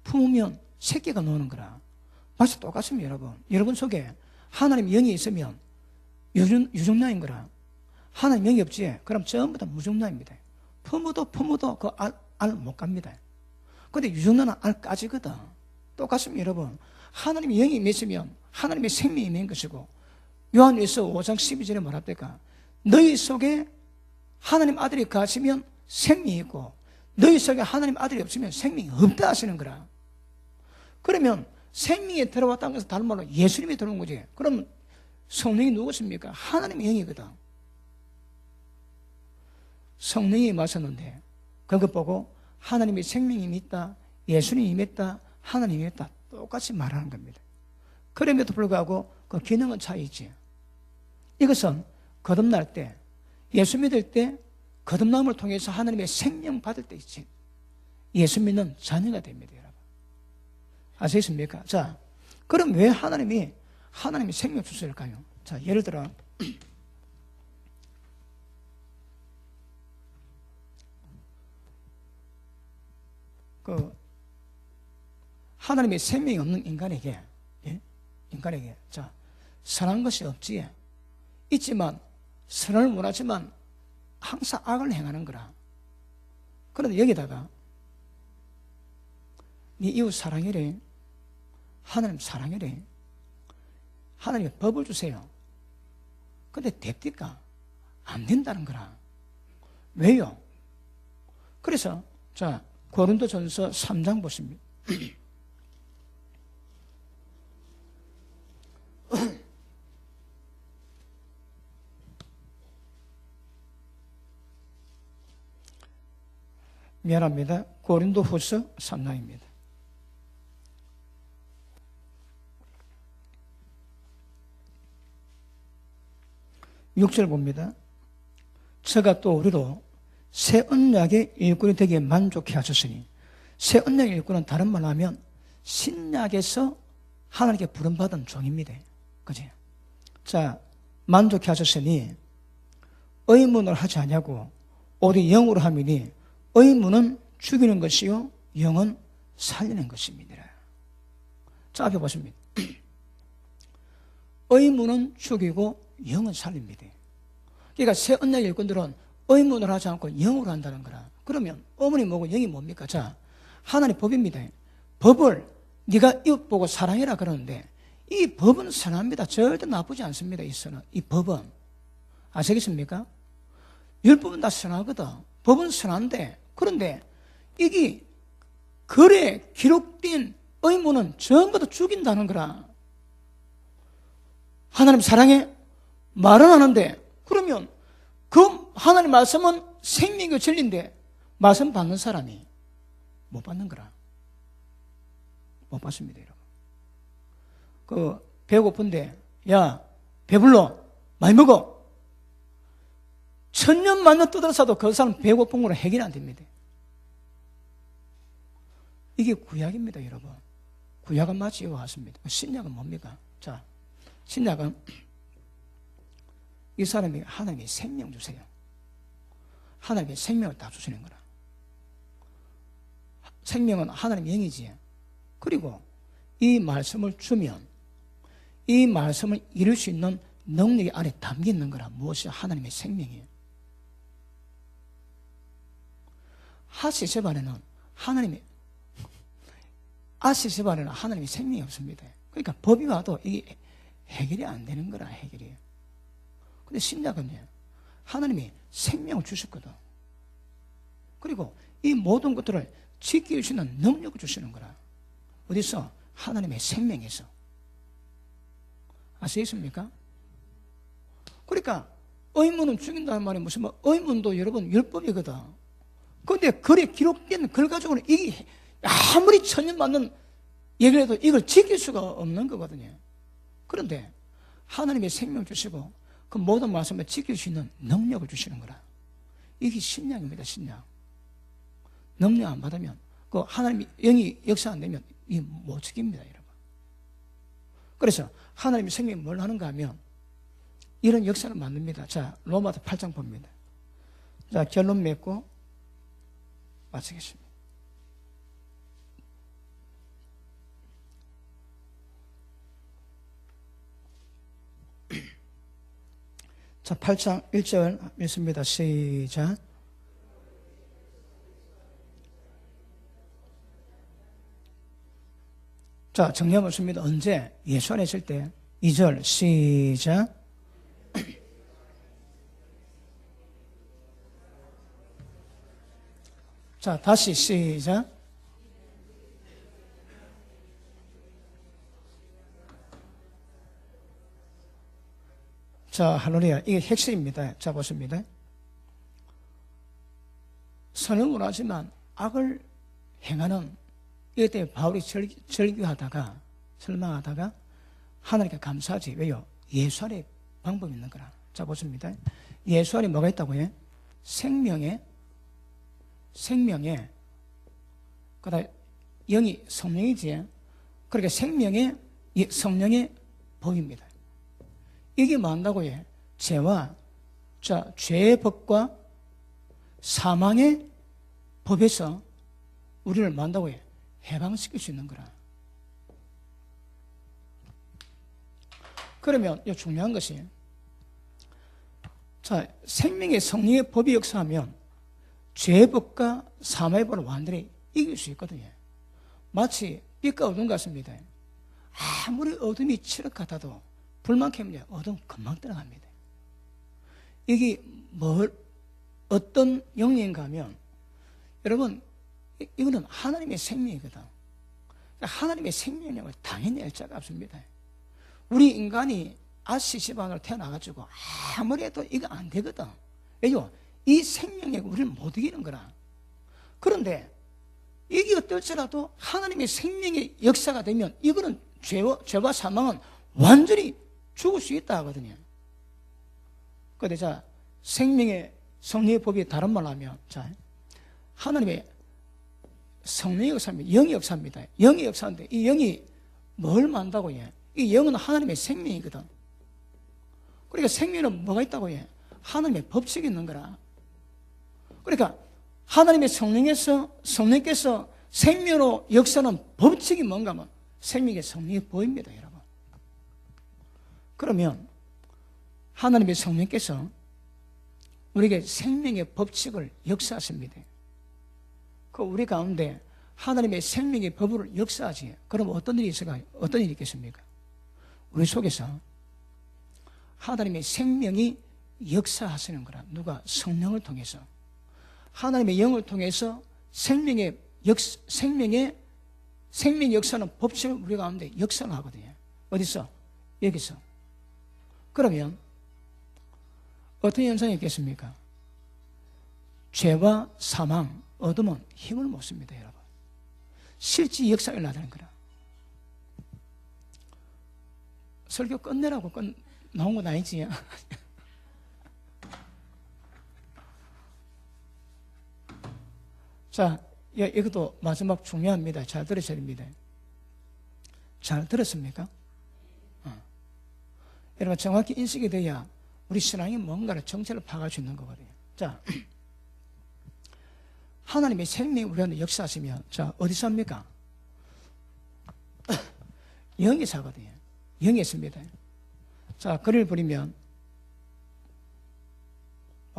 품으면 새끼가 노는 거라. 마치 똑같습니다, 여러분. 여러분 속에 하나님 영이 있으면 유정자인 거라. 하나님 영이 없지? 그럼 전부 다 무정자입니다. 품어도 그 알 못 갑니다. 근데 유정자는 알 까지거든. 똑같습니다, 여러분. 하나님의 영이 있으면 하나님의 생명이 있는 것이고, 요한일서 5장 12절에 뭐랍니까? 너희 속에 하나님 아들이 거하시면 생명이 있고, 너희 속에 하나님 아들이 없으면 생명이 없다 하시는 거라. 그러면 생명이 들어왔다는 것은 다른 말로 예수님이 들어온 거지. 그럼 성령이 누구십니까? 하나님의 영이거든. 성령이 임하셨는데 그것 보고 하나님의 생명이 있다, 예수님이 있다, 하나님이 있다 똑같이 말하는 겁니다. 그럼에도 불구하고 그 기능은 차이지. 이것은 거듭날 때, 예수 믿을 때 거듭남을 통해서 하나님의 생명 받을 때 있지. 예수 믿는 자녀가 됩니다, 여러분. 아시겠습니까? 자, 그럼 왜 하나님이 생명 주실까요? 자, 예를 들어 하나님의 생명이 없는 인간에게, 자, 선한 것이 없지. 있지만 선을 원하지만 항상 악을 행하는 거라. 그런데 여기다가 네 이웃 사랑해래, 하나님 사랑해래, 하나님의 법을 주세요. 근데 됩니까? 안 된다는 거라. 왜요? 그래서 자, 고린도전서 3장 보십니다. 미안합니다. 고린도후서 3장입니다. 6절 봅니다. 저가 또 우리로 새 언약의 일꾼이 되기에 만족해 하셨으니, 새 언약의 일꾼은 다른 말로 하면 신약에서 하나님께 부름받은 종입니다. 그지? 자, 만족해 하셨으니 의문을 하지 않냐고 오직 영으로 함이니 의문은 죽이는 것이요 영은 살리는 것입니다. 자, 앞에 보십니다. 의문은 죽이고 영은 살립니다. 그러니까 새 언약의 일꾼들은 의문을 하지 않고 영으로 한다는 거라. 그러면 어머니 뭐고 영이 뭡니까? 자, 하나님 법입니다. 법을 네가 이웃 보고 사랑해라 그러는데 이 법은 선합니다. 절대 나쁘지 않습니다. 이 법은. 아시겠습니까? 율법은 다 선하거든. 법은 선한데, 그런데 이게 글에 기록된 의문은 전부 다 죽인다는 거라. 하나님 사랑해? 말은 하는데, 그러면 그 하나님 말씀은 생명의 진리인데 말씀 받는 사람이 못 받는 거라. 못 받습니다, 여러분. 배고픈데, 야, 배불러. 많이 먹어. 1000년 만년 뜯어서도 그 사람 배고픈 거로 해결이 안 됩니다. 이게 구약입니다, 여러분. 구약은 마치 이와 같습니다. 신약은 뭡니까? 자, 신약은 이 사람이 하나님의 생명 주세요. 하나님의 생명을 다 주시는 거라. 생명은 하나님의 영이지. 그리고 이 말씀을 주면 이 말씀을 이룰 수 있는 능력이 안에 담겨 있는 거라. 무엇이? 하나님의 생명이에요. 아시세반에는 하나님의 생명이 없습니다. 그러니까 법이 와도 이게 해결이 안 되는 거라. 해결이. 근데 신약은요, 하나님이 생명을 주셨거든. 그리고 이 모든 것들을 지킬 수 있는 능력을 주시는 거라. 어디서? 하나님의 생명에서. 아시겠습니까? 그러니까 의문은 죽인다는 말이 무슨 의문도 여러분 율법이거든. 그런데 글에 기록된 글 가지고는 이게 아무리 천년 만년 얘기를 해도 이걸 지킬 수가 없는 거거든요. 그런데 하나님의 생명을 주시고 그 모든 말씀을 지킬 수 있는 능력을 주시는 거라. 이게 신약입니다. 신약. 능력 안 받으면 그 하나님의 영이 역사 안 되면 이 못 지킵니다, 여러분. 그래서 하나님의 생명이 뭘 하는가 하면 이런 역사를 만듭니다. 자, 로마서 8장 봅니다. 자, 결론 맺고 마치겠습니다. 자, 8장 1절 읽습니다. 시작. 자, 정리하면 씁니다. 언제? 예수 안에 있을 때. 2절 시작. 자, 다시 시작. 자, 할렐루야. 이게 핵심입니다. 자, 보십니다. 선을 하지만 악을 행하는 이것 때문에 바울이 절규하다가 설망하다가 하나님께 감사하지. 왜요? 예수 안에 방법이 있는 거라. 자, 보십니다. 예수 안에 뭐가 있다고 해? 생명에 그다음에 영이 성령이지. 그러니까 생명의 성령의 법입니다. 이게 뭐한다고 해? 죄와 죄의 법과 사망의 법에서 우리를 뭐한다고 해? 해방시킬 수 있는 거라. 그러면 이 중요한 것이 생명의 성령의 법이 역사하면 죄의 법과 사망의 법을 완전히 이길 수 있거든요. 마치 빛과 어둠 같습니다. 아무리 어둠이 칠흑하다도 불만 켜면 어둠 금방 들어갑니다. 이게 어떤 영리인가 하면 여러분 이거는 하나님의 생명이거든. 하나님의 생명력을 당연히 알 자가 없습니다. 우리 인간이 아시 집안으로 태어나가지고 아무리 해도 이거 안 되거든. 왜요? 이 생명력을 우리를 못 이기는 거라. 그런데 이게 어떨지라도 하나님의 생명의 역사가 되면 이거는 죄와 사망은 완전히 죽을 수 있다 하거든요. 그런데 생명의 성령의 법이 다른 말로 하면 하나님의 성령의 역사입니다. 영의 역사입니다. 영의 역사인데 이 영이 뭘 만다고 해? 이 영은 하나님의 생명이거든. 그러니까 생명은 뭐가 있다고 해? 하나님의 법칙이 있는 거라. 그러니까 하나님의 성령께서 생명으로 역사는 법칙이 뭔가 하면 생명의 성령이 보입니다, 여러분. 그러면 하나님의 성령께서 우리에게 생명의 법칙을 역사하십니다. 그 우리 가운데 하나님의 생명의 법을 역사하지. 그럼 어떤 일이 있을까요? 어떤 일이 있겠습니까? 우리 속에서 하나님의 생명이 역사하시는 거라. 누가? 성령을 통해서. 하나님의 영을 통해서 생명 역사는 법칙을 우리 가운데 역사를 하거든요. 어디서? 여기서. 그러면 어떤 현상이 있겠습니까? 죄와 사망, 어둠은 힘을 못 씁니다, 여러분. 실제 역사가 일어나는 거라. 설교 끝내라고 나온 건 아니지. 자, 이것도 마지막 중요합니다. 잘 들으셔야 됩니다. 잘 들었습니까? 여러분, 정확히 인식이 돼야 우리 신앙이 뭔가를 정체를 파악할 수 있는 거거든요. 자, 하나님의 생명이 우리한테 역사하시면, 어디서 합니까? 영이 사거든요. 영이 있습니다. 자, 글을 부리면,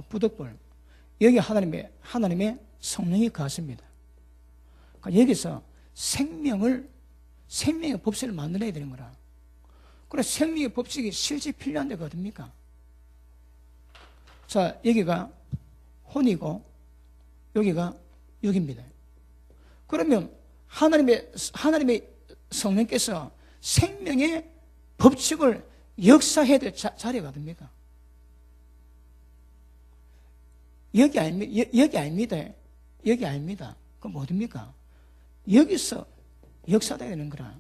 부득불. 여기 하나님의 성령이 거하십니다. 그러니까 여기서 생명의 법칙을 만들어야 되는 거라. 그래서 생명의 법칙이 실제 필요한 데가 어딥니까? 자, 여기가 혼이고, 여기가 육입니다. 그러면 하나님의 성령께서 생명의 법칙을 역사해야 될 자리가 어딥니까? 여기 아닙니다. 여기 아닙니다. 그럼 어딥니까? 여기서 역사돼야 되는 거라.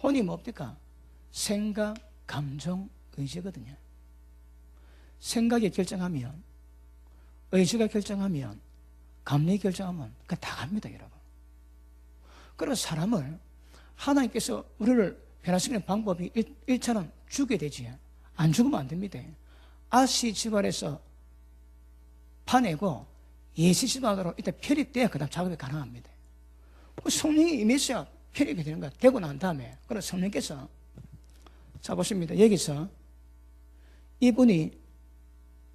혼이 뭡니까? 생각, 감정, 의지거든요. 생각이 결정하면, 의지가 결정하면, 감정이 결정하면 그건 다 갑니다, 여러분. 그래서 사람을 하나님께서 우리를 변화시키는 방법이 일차는 죽여야 되지. 안 죽으면 안 됩니다. 아시 집안에서 파내고 예시 집안으로 일단 편입돼야 그 다음 작업이 가능합니다. 성령이 임했어야 편입이 되는 거야. 되고 난 다음에. 그래서 성령께서, 자 보십니다. 여기서 이분이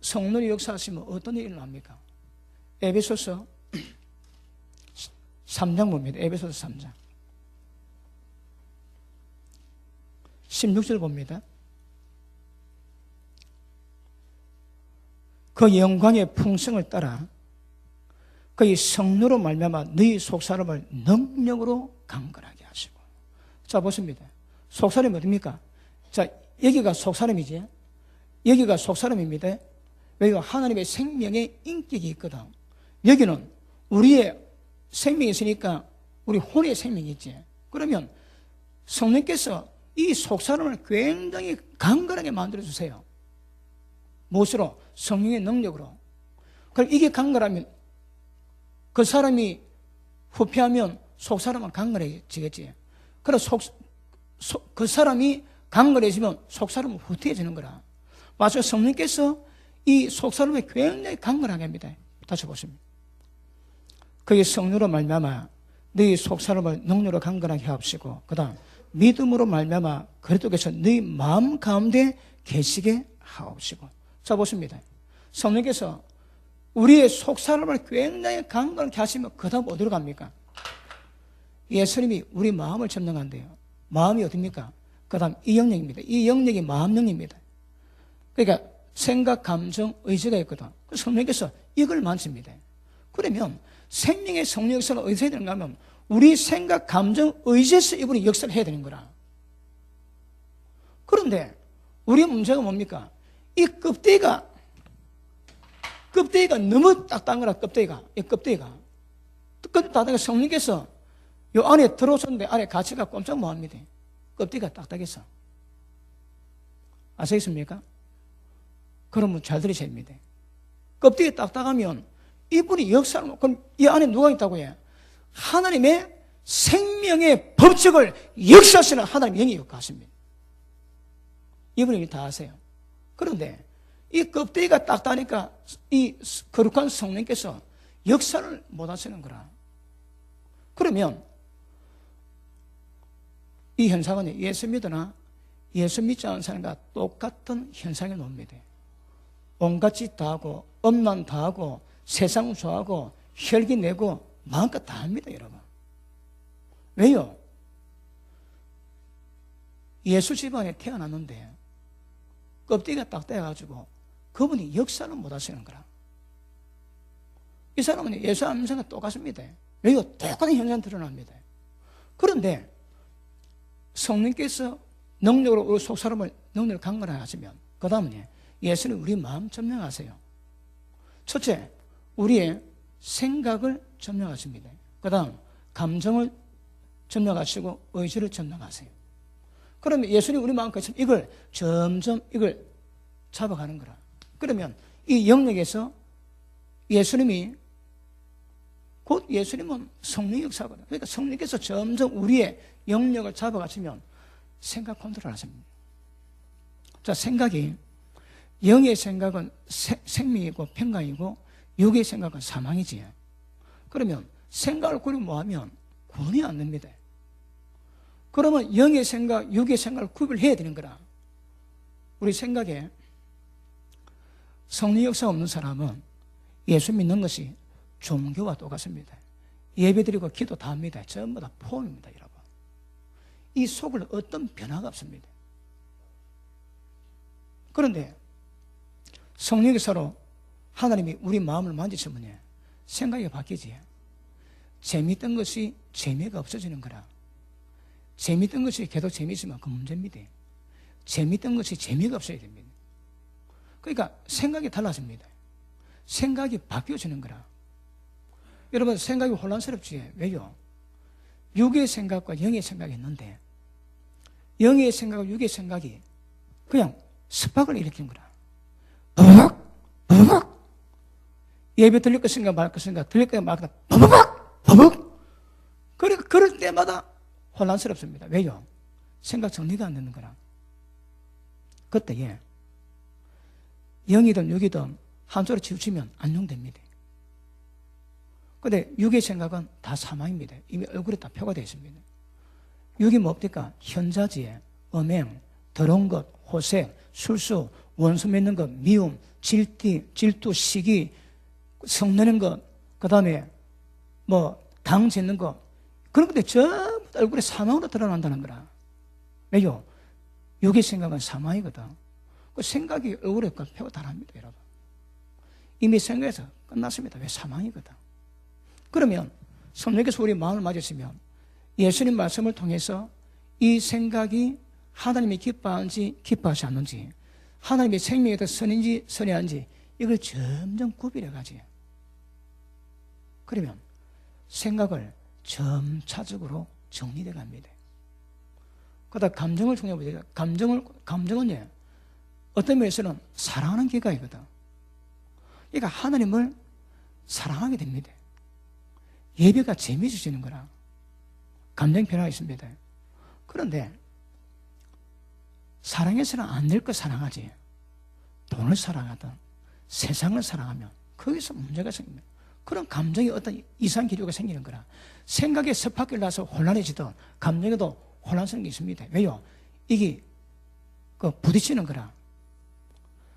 성령이 역사하시면 어떤 일이 일어납니까? 에베소서 3장 봅니다. 에베소서 3장 16절 봅니다. 그 영광의 풍성을 따라 그의 성령으로 말미암아 너희 속사람을 능력으로 강건하게 하시고. 자 보십니다. 속사람이 어딥니까? 자, 여기가 속사람이지. 여기가 속사람입니다. 왜요? 하나님의 생명의 인격이 있거든. 여기는 우리의 생명이 있으니까 우리 혼의 생명이 있지. 그러면 성령께서 이 속사람을 굉장히 강건하게 만들어주세요. 무엇으로? 성령의 능력으로. 그럼 이게 강건하면 그 사람이 후퇴하면 속사람은 강건해지겠지. 그래서 그 사람이 강건해지면 속사람은 후퇴해지는 거라. 맞아요. 성령께서 이 속사람을 굉장히 강건하게 합니다. 다시 보십니다. 그의 성령으로 말미암아 너희 속사람을 능력으로 강건하게 하옵시고, 그 다음 믿음으로 말미암아 그리스도께서 너희 마음 가운데 계시게 하옵시고. 자 보십니다. 성령께서 우리의 속사람을 굉장히 강건하게 하시면 그 다음 어디로 갑니까? 예수님이 우리 마음을 점령한대요. 마음이 어딥니까? 그 다음 이 영역입니다. 이 영역이 마음 영역입니다. 그러니까 생각, 감정, 의지가 있거든. 성령께서 이걸 만집니다. 그러면 생명의 성령 역사가 어디서 해야 되는가 하면 우리 생각, 감정, 의지에서 이분이 역사를 해야 되는 거라. 그런데 우리의 문제가 뭡니까? 이 껍데기가 너무 딱딱한 거라. 이 껍데기가 딱딱하니까 성령께서 요 안에 들어오셨는데 안에 가치가 꼼짝 못합니다. 껍데기가 딱딱해서. 아시겠습니까? 그러면 잘 들으셔야 됩니다. 껍데기 딱딱하면 이분이 역사를, 그럼 이 안에 누가 있다고 해? 하나님의 생명의 법칙을 역사하시는 하나님 영이 역사하십니다. 이분이 다 아세요. 그런데 이 껍데기가 딱딱하니까 이 거룩한 성령께서 역사를 못 하시는 거라. 그러면 이 현상은 예수 믿으나 예수 믿지 않은 사람과 똑같은 현상이 옵니다. 온갖 짓 다 하고 엄난 다 하고 세상 좋아하고 혈기 내고 마음껏 다 합니다, 여러분. 왜요? 예수 집안에 태어났는데 껍데기가 딱딱해가지고 그분이 역사를 못 하시는 거라. 이 사람은 예수 안 믿는 사람과 똑같습니다. 왜요? 똑같은 현상이 드러납니다. 그런데 성령께서 능력으로 우리 속 사람을 능력을 강건하게 하시면 그 다음에 예수는 우리 마음 점령하세요. 첫째, 우리의 생각을 점령하십니다. 그 다음 감정을 점령하시고 의지를 점령하세요. 그러면 예수님 우리 마음까지 이걸 점점 이걸 잡아가는 거라. 그러면 이 영역에서 예수님이 곧 예수님은 성령 역사거든요. 그러니까 성령께서 점점 우리의 영역을 잡아가시면 생각 컨트롤 하십니다. 자, 생각이 영의 생각은 생명이고 평강이고 육의 생각은 사망이지. 그러면 생각을 구분 뭐하면 구분이 안 됩니다. 그러면 영의 생각, 육의 생각을 구별해야 되는 거라. 우리 생각에 성령 역사가 없는 사람은 예수 믿는 것이 종교와 똑같습니다. 예배드리고 기도 다 합니다. 전부 다 폼입니다, 여러분. 이 속을 어떤 변화가 없습니다. 그런데 성령 역사로 하나님이 우리 마음을 만지시면 생각이 바뀌지. 재미있던 것이 재미가 없어지는 거라. 재미있던 것이 계속 재미있으면 그 문제입니다. 재미있던 것이 재미가 없어야 됩니다. 그러니까 생각이 달라집니다. 생각이 바뀌어지는 거라. 여러분 생각이 혼란스럽지. 왜요? 육의 생각과 영의 생각이 있는데 영의 생각과 육의 생각이 그냥 습박을 일으키는 거라. 버벅 버벅. 예배 들릴 것인가 말 것인가, 들릴 것인가 말 것인가, 버벅 버벅. 그러니까 그럴 때마다 혼란스럽습니다. 왜요? 생각 정리가 안 되는 거라. 그때에 영이든 육이든 한쪽으로 치우치면 안녕됩니다. 근데 육의 생각은 다 사망입니다. 이미 얼굴에 다 표가 되어 있습니다. 육이 뭡니까? 현자지에 음행, 더러운 것, 호색, 술수, 원수 맺는 것, 미움, 질투, 시기, 성내는 것, 그 다음에 당 짓는 것, 그런 것들이 전부 얼굴에 사망으로 드러난다는 거라. 왜요? 육의 생각은 사망이거든. 그 생각이 얼굴에 표가 달합니다, 여러분. 이미 생각에서 끝났습니다. 왜? 사망이거든. 그러면 성령께서 우리 마음을 맞으시면 예수님 말씀을 통해서 이 생각이 하나님이 기뻐하는지 기뻐하지 않는지, 하나님의 생명에 더 선인지 선해한지 이걸 점점 구별해 가지. 그러면 생각을 점차적으로 정리돼 갑니다. 그러다 감정을 정리해보세요. 감정은요, 어떤 면에서는 사랑하는 기가이거든. 그러니까 하나님을 사랑하게 됩니다. 예배가 재미있어지는 거라. 감정 변화가 있습니다. 그런데 사랑해서는 안 될 거 사랑하지. 돈을 사랑하든 세상을 사랑하면 거기서 문제가 생깁니다. 그런 감정이 어떤 이상 기류가 생기는 거라. 생각에 섭박을 나서 혼란해지든 감정에도 혼란스러운 게 있습니다. 왜요? 이게 부딪히는 거라.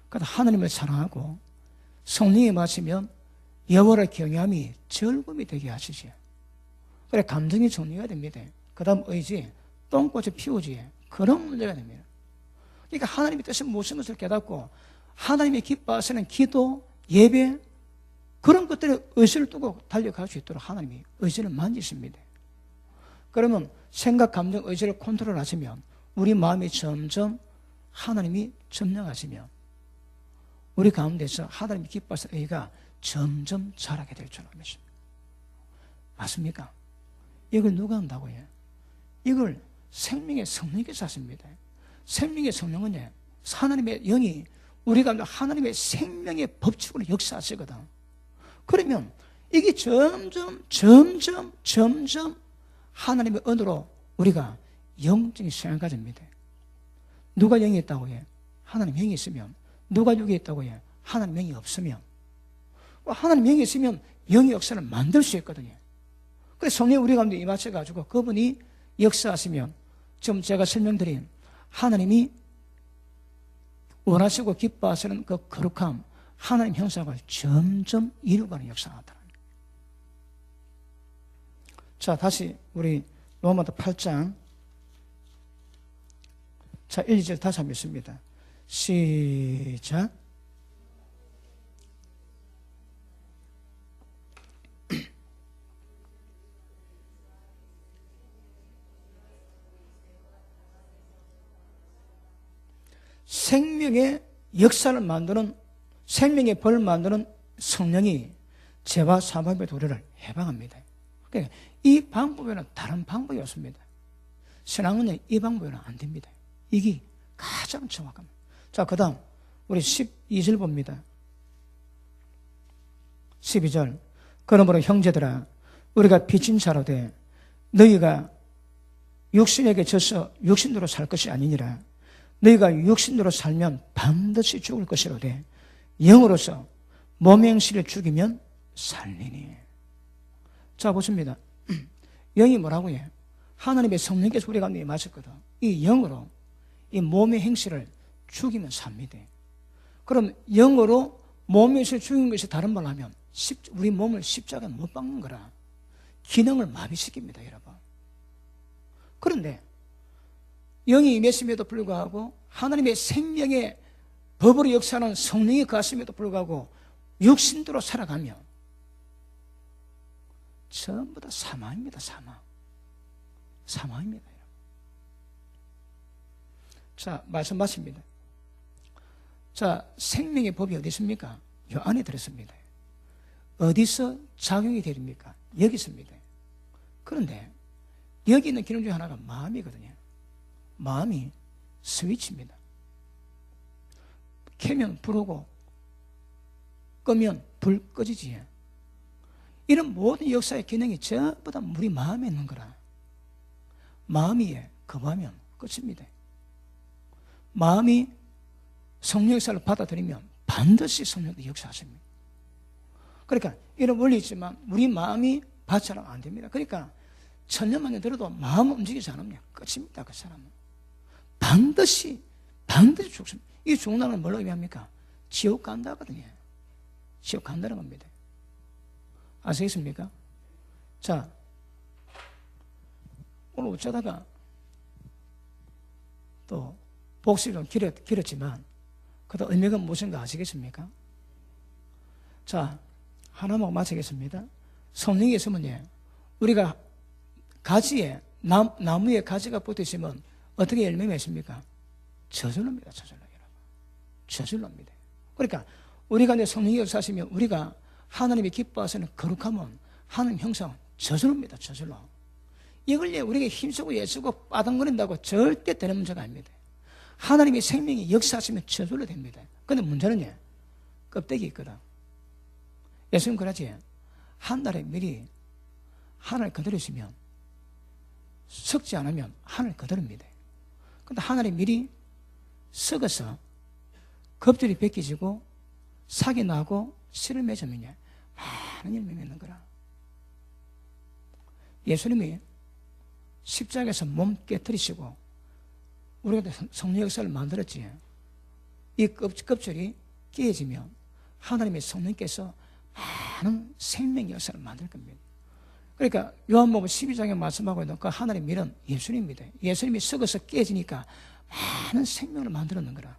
그래서 하나님을 사랑하고 성령에 마시면 여호와를 경외함이 즐거움이 되게 하시지. 그래 감정이 정리가 됩니다. 그 다음 의지, 똥꽃을 피우지. 그런 문제가 됩니다. 그러니까 하나님의 뜻은 무슨 것을 깨닫고 하나님의 기뻐하시는 기도, 예배 그런 것들에 의지를 두고 달려갈 수 있도록 하나님이 의지를 만지십니다. 그러면 생각, 감정, 의지를 컨트롤하시면 우리 마음이 점점 하나님이 점령하시면 우리 가운데서 하나님이 기뻐하시는 의가 점점 자라게 될 줄 믿습니다. 맞습니까? 이걸 누가 한다고 해요? 이걸 생명의 성령께서 하십니다. 생명의 성령은 하나님의 영이 우리 가운데 하나님의 생명의 법칙으로 역사하시거든. 그러면 이게 점점 하나님의 은혜로 우리가 영적인 생활을 가집니다. 누가 영이 있다고 해? 하나님 영이 있으면. 누가 육이 있다고 해? 하나님 영이 없으면. 하나님 영이 있으면 영의 역사를 만들 수 있거든요. 그래서 성령 우리 가운데 임하셔가지고 그분이 역사하시면 지금 제가 설명드린 하나님이 원하시고 기뻐하시는 그 거룩함, 하나님 형상을 점점 이루어가는 역사가 나타납니다. 자, 다시 우리 로마서 8장 자, 1, 2절 다시 한번 읽습니다. 시작. 생명의 역사를 만드는, 생명의 벌을 만드는 성령이 죄와 사망의 도리를 해방합니다. 그러니까 이 방법에는 다른 방법이 없습니다. 신앙은 이 방법에는 안 됩니다. 이게 가장 정확합니다. 자, 그 다음 우리 12절 봅니다. 12절. 그러므로 형제들아 우리가 빚진 자로 돼 너희가 육신에게 져서 육신으로 살 것이 아니니라. 너희가 육신으로 살면 반드시 죽을 것이로되 영으로서 몸의 행실을 죽이면 살리니. 자, 보십니다. 영이 뭐라고 해? 하나님의 성령께서 우리 가운데 임하셨거든. 이 영으로 이 몸의 행실을 죽이면 삽니다. 그럼 영으로 몸의 행실을 죽이는 것이 다른 말로 하면 우리 몸을 십자가에 못 박는 거라. 기능을 마비시킵니다, 여러분. 그런데 영이 임했음에도 불구하고 하나님의 생명의 법으로 역사하는 성령이 가슴에도 불구하고 육신대로 살아가며 전부 다 사망입니다. 사망입니다. 자, 말씀 마칩니다. 자, 생명의 법이 어디 있습니까? 요 안에 들었습니다. 어디서 작용이 됩니까? 여기서입니다. 그런데 여기 있는 기능 중에 하나가 마음이거든요. 마음이 스위치입니다. 켜면 불오고 끄면 불 꺼지지. 이런 모든 역사의 기능이 전부 다 우리 마음에 있는 거라. 마음이 거부하면 끝입니다. 마음이 성령 역사를 받아들이면 반드시 성령도 역사하십니다. 그러니까 이런 원리 있지만 우리 마음이 받쳐라면 안 됩니다. 그러니까 천년만년 들어도 마음 움직이지 않으면 끝입니다. 그 사람은 반드시 죽습니다. 이 죽는다는 건 뭘로 의미합니까? 지옥 간다거든요. 지옥 간다는 겁니다. 아시겠습니까? 자, 오늘 어쩌다가 또 복습이 좀 길었지만 그래도 의미가 무엇인가 아시겠습니까? 자, 하나만 마치겠습니다. 성령이 있으면 우리가 가지에 나무에 가지가 붙어 있으면 어떻게 열매 맺습니까? 저절로입니다. 저절로 여러분. 저절로입니다. 그러니까 우리가 내 성령이 역사하시면 우리가 하나님이 기뻐하시는 거룩함은 하나님 형상 저절로입니다. 저절로. 이걸 우리가 힘쓰고 애쓰고 빠당거린다고 절대 되는 문제가 아닙니다. 하나님의 생명이 역사하시면 저절로 됩니다. 그런데 문제는 껍데기 있거든. 예수님 그러지. 한 달에 미리 하늘 그대로 있으면 썩지 않으면 하늘 그대로입니다. 그런데 하늘이 미리 썩어서 껍질이 벗겨지고 sak이 나고 씨를 맺으면 많은 열매 맺는 거라. 예수님이 십자가에서 몸 깨뜨리시고 우리가 성령 역사를 만들었지. 이 껍질이 깨지면 하나님의 성령께서 많은 생명 역사를 만들 겁니다. 그러니까 요한복음 12장에 말씀하고 있는 그 하나님의 밀은 예수님입니다. 예수님이 썩어서 깨지니까 많은 생명을 만들었는 거라.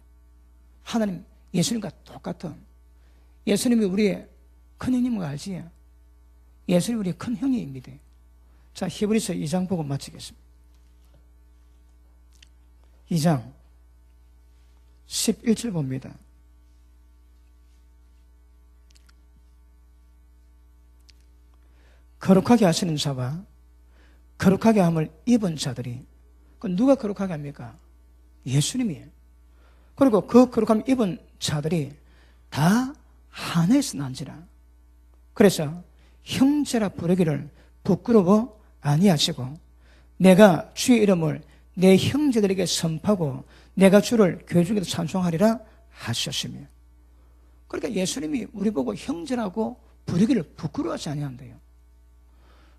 하나님 예수님과 똑같은, 예수님이 우리의 큰 형님인 거 알지? 예수님이 우리의 큰 형님입니다. 자, 히브리서 2장 보고 마치겠습니다. 2장 11절 봅니다. 거룩하게 하시는 자와 거룩하게 함을 입은 자들이, 누가 거룩하게 합니까? 예수님이에요. 그리고 그 거룩함을 입은 자들이 다 하늘에서 난지라. 그래서 형제라 부르기를 부끄러워 아니하시고 내가 주의 이름을 내 형제들에게 선포하고 내가 주를 교회 중에도 찬송하리라 하셨으며. 그러니까 예수님이 우리 보고 형제라고 부르기를 부끄러워하지 아니한대요.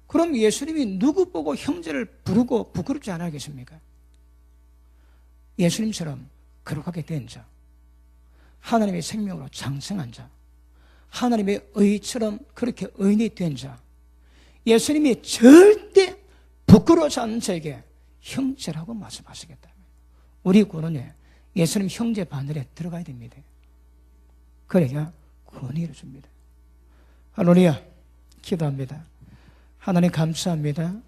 그럼 예수님이 누구 보고 형제를 부르고 부끄럽지 않아야겠습니까? 예수님처럼 거룩하게 된 자, 하나님의 생명으로 장성한 자, 하나님의 의처럼 그렇게 의인이 된 자, 예수님이 절대 부끄러워하지 않는 자에게 형제라고 말씀하시겠다. 우리 구원은 예수님 형제 바늘에 들어가야 됩니다. 그래야 구원이 이루어집니다. 할렐루야. 기도합니다. 하나님 감사합니다.